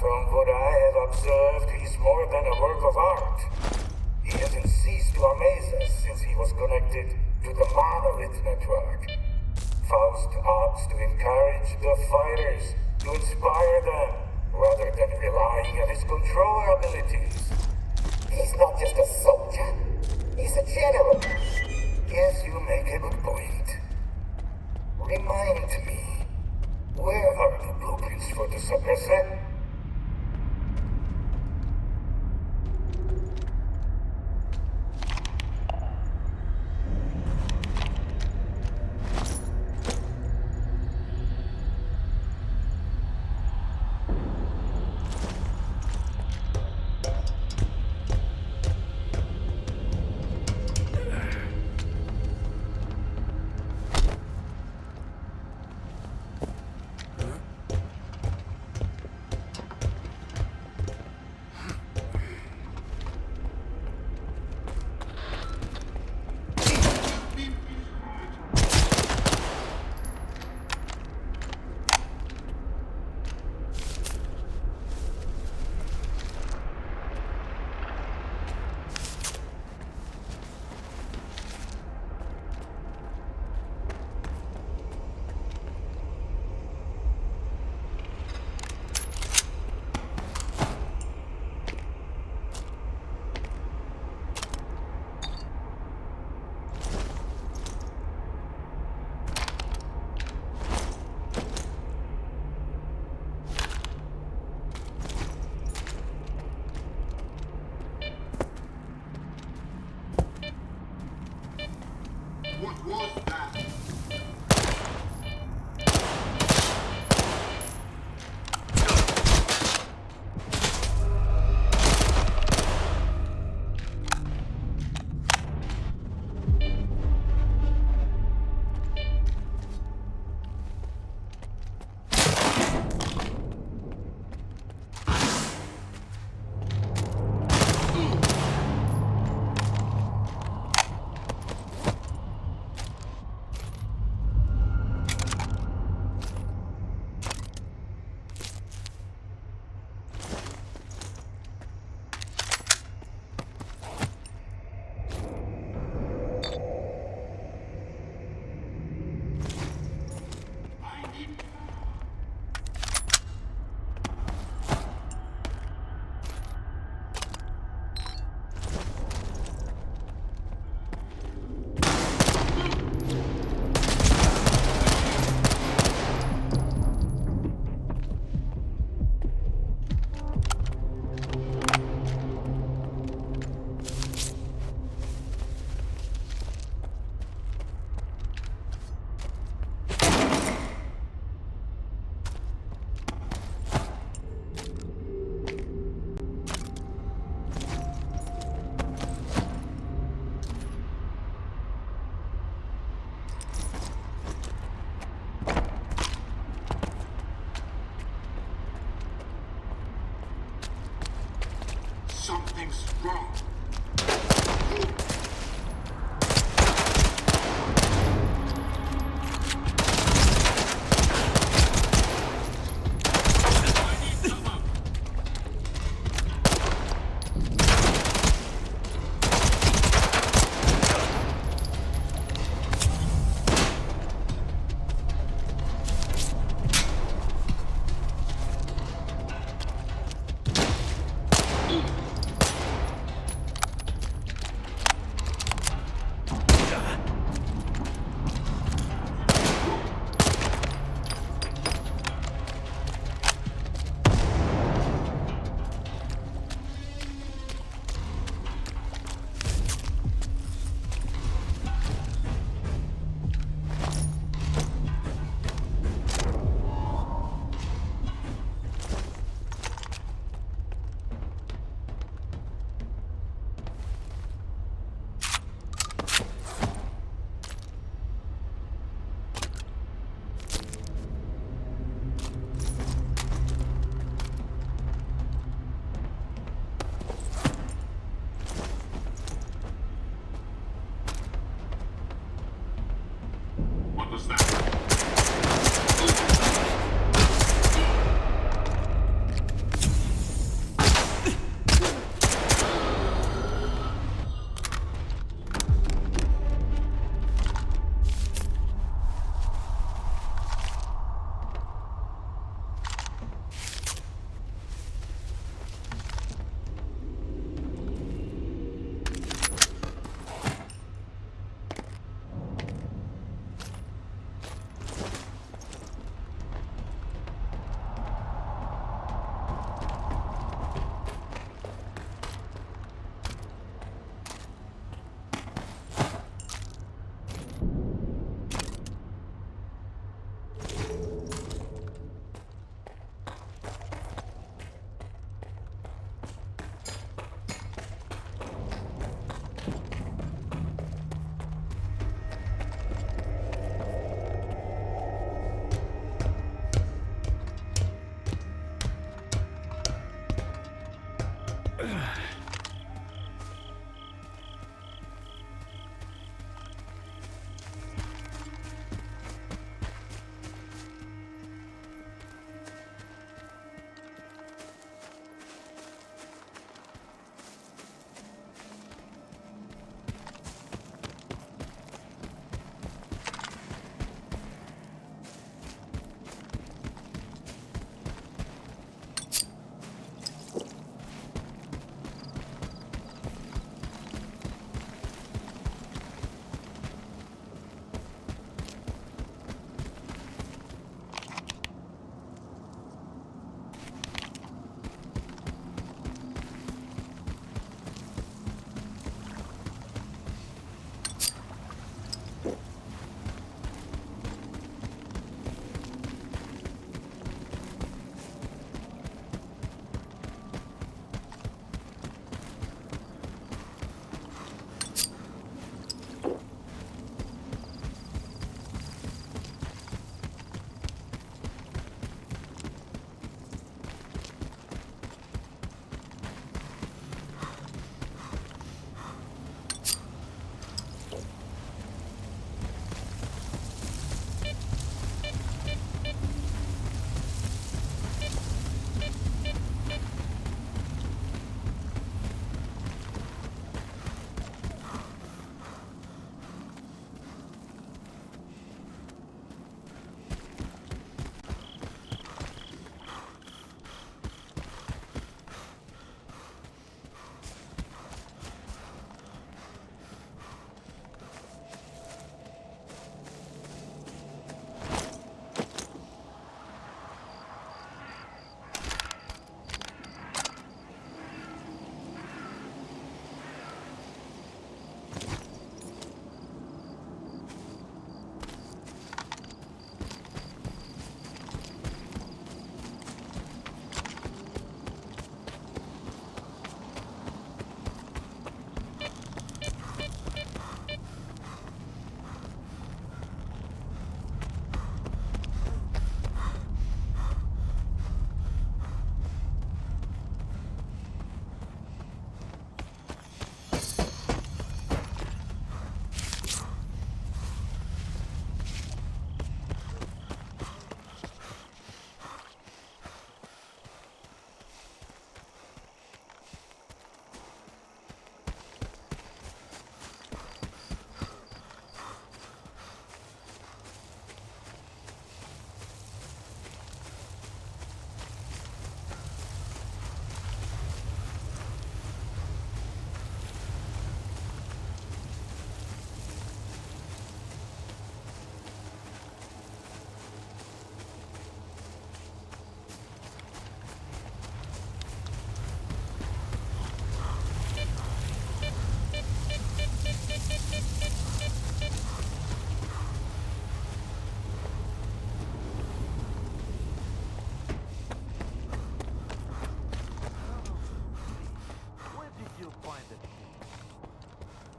From what I have observed, he's more than a work of art. He hasn't ceased to amaze us since he was connected to the Monolith Network. Faust opts to encourage the fighters, to inspire them, rather than relying on his control abilities. He's not just a soldier. He's a general. Yes, you make a good point. Remind me, where are the blueprints for the Supressor? What was that? Something's wrong.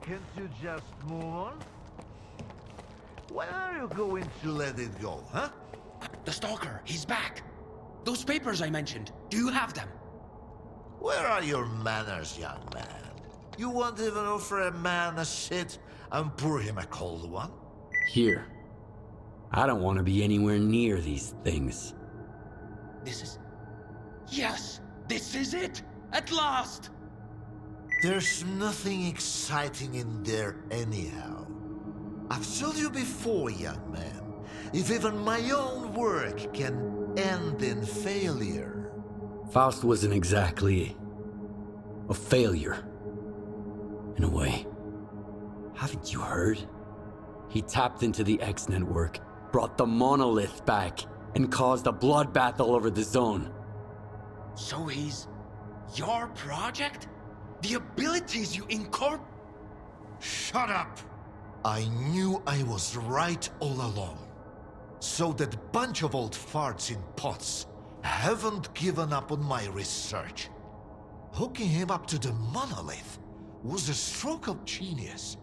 Can't you just move on? When are you going to let it go, huh? The Stalker, he's back. Those papers I mentioned, do you have them? Where are your manners, young man? You won't even offer a man a shit and pour him a cold one? Here. I don't want to be anywhere near these things. This is... Yes! This is it! At last! There's nothing exciting in there anyhow. I've told you before, young man, if even my own work can end in failure... Faust wasn't exactly... a failure. In a way. Haven't you heard? He tapped into the X network, brought the monolith back, and caused a bloodbath all over the zone. So he's... your project? The abilities you incorporate... Shut up! I knew I was right all along. So that bunch of old farts in pots haven't given up on my research. Hooking him up to the monolith was a stroke of genius.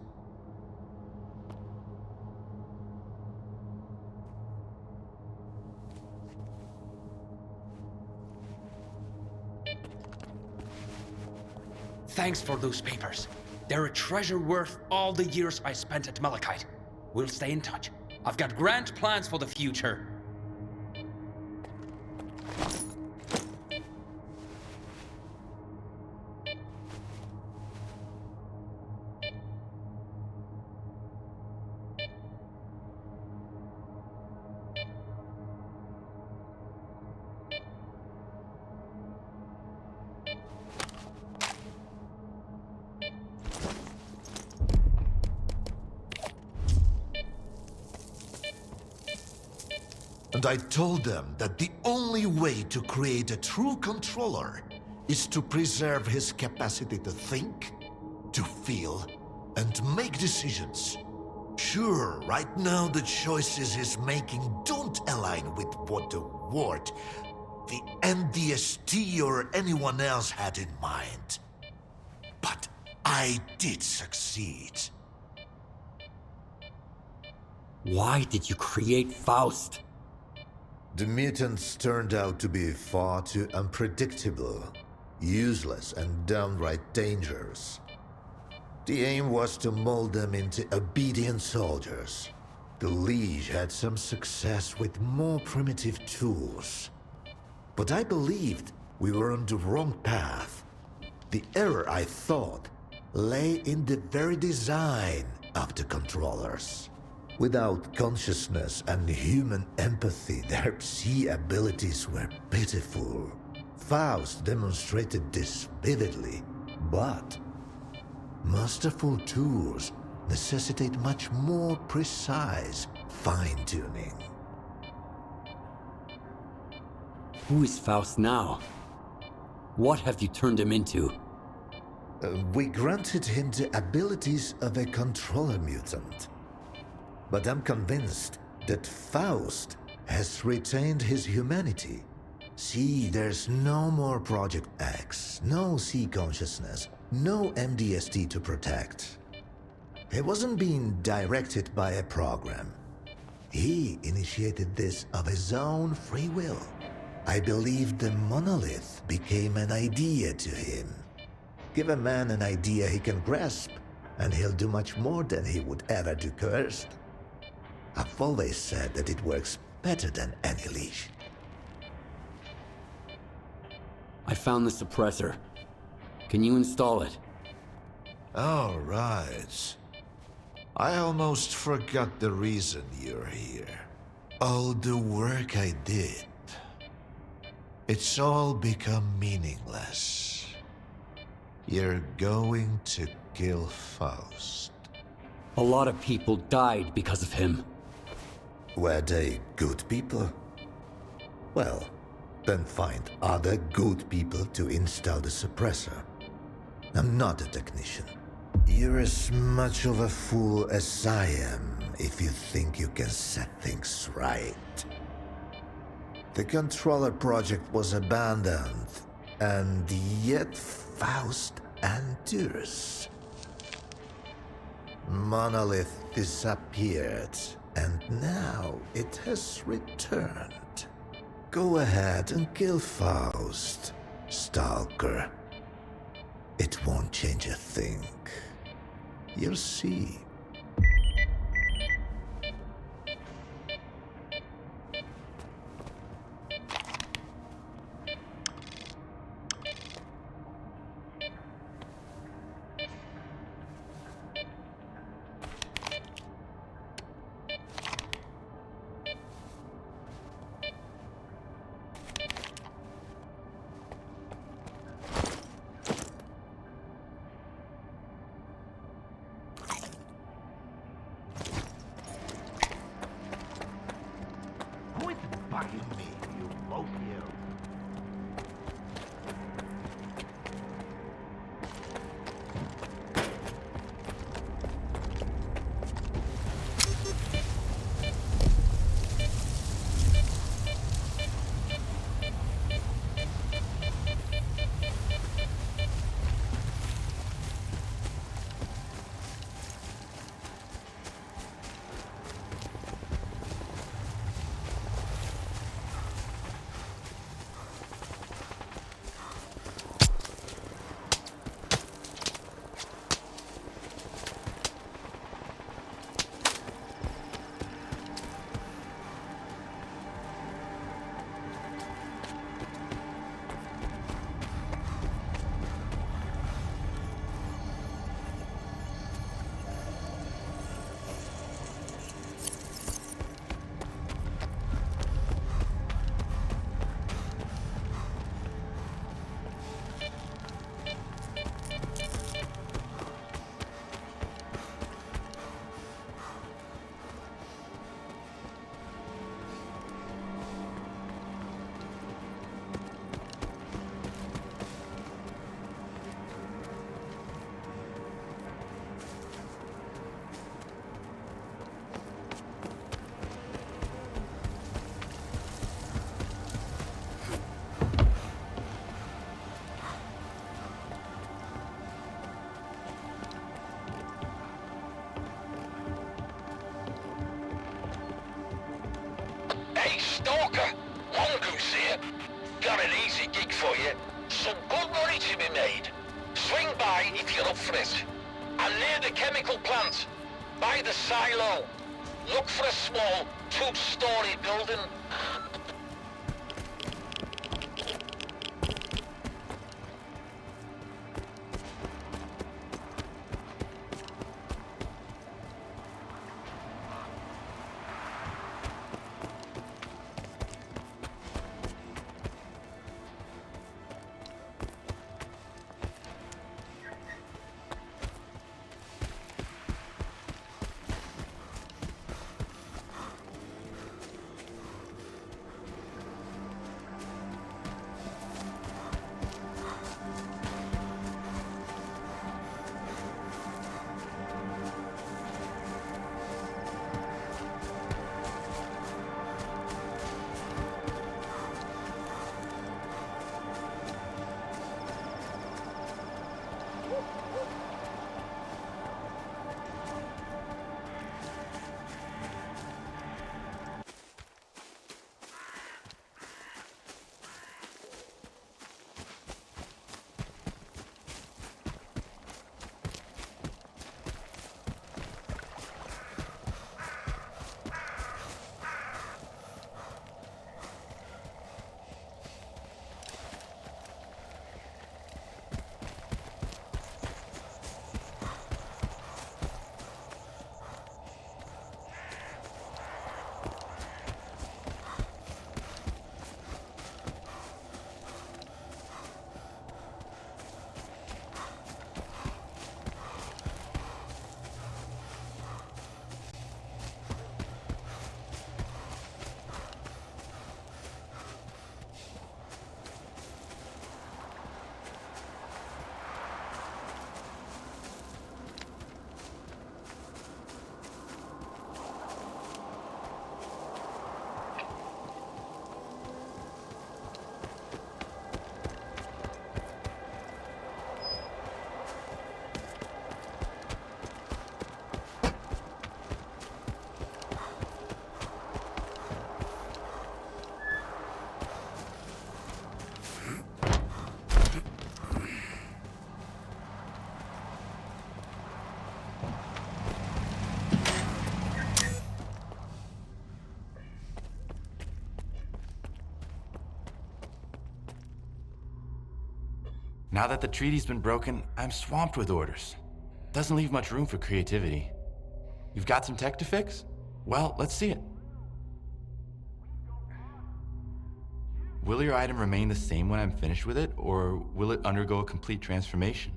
Thanks for those papers. They're a treasure worth all the years I spent at Malachite. We'll stay in touch. I've got grand plans for the future. And I told them that the only way to create a true controller is to preserve his capacity to think, to feel, and make decisions. Sure, right now the choices he's making don't align with what the Ward, the NDST or anyone else had in mind. But I did succeed. Why did you create Faust? The mutants turned out to be far too unpredictable, useless, and downright dangerous. The aim was to mold them into obedient soldiers. The Liege had some success with more primitive tools. But I believed we were on the wrong path. The error, I thought, lay in the very design of the controllers. Without consciousness and human empathy, their Psi abilities were pitiful. Faust demonstrated this vividly, but masterful tools necessitate much more precise fine-tuning. Who is Faust now? What have you turned him into? We granted him the abilities of a controller mutant. But I'm convinced that Faust has retained his humanity. See, there's no more Project X, no C consciousness, no MDST to protect. He wasn't being directed by a program. He initiated this of his own free will. I believe the monolith became an idea to him. Give a man an idea he can grasp, and he'll do much more than he would ever do cursed. I've always said that it works better than any leash. I found the suppressor. Can you install it? All right. I almost forgot the reason you're here. All the work I did. It's all become meaningless. You're going to kill Faust. A lot of people died because of him. Were they good people? Well, then find other good people to install the suppressor. I'm not a technician. You're as much of a fool as I am if you think you can set things right. The controller project was abandoned, and yet Faust endures. Monolith disappeared, and now it has returned. Go ahead and kill Faust, Stalker. It won't change a thing. You'll see. Quit bugging me, you both you. Hey, Stalker! Mongoose here. Got an easy gig for you. Some good money to be made. Swing by if you're up for it. I'm near the chemical plant. By the silo. Look for a small, two-story building. Now that the treaty's been broken, I'm swamped with orders. Doesn't leave much room for creativity. You've got some tech to fix? Well, let's see it. Will your item remain the same when I'm finished with it, or will it undergo a complete transformation?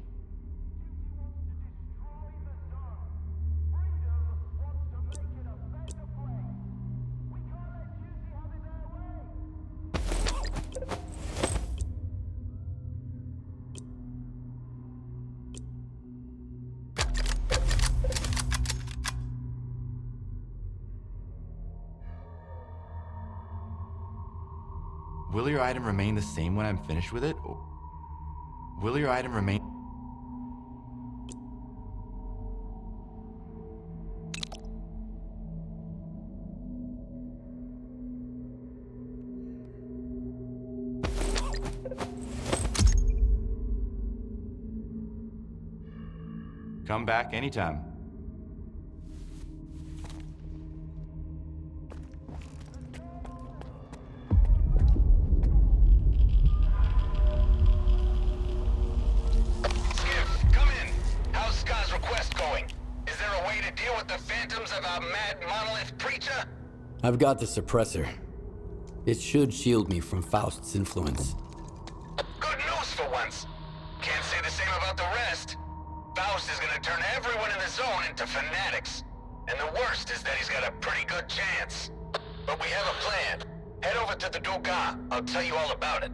Will your item remain the same when I'm finished with it? Or will your item remain... Come back anytime. I've got the suppressor. It should shield me from Faust's influence. Good news for once. Can't say the same about the rest. Faust is gonna turn everyone in the zone into fanatics. And the worst is that he's got a pretty good chance. But we have a plan. Head over to the Doga. I'll tell you all about it.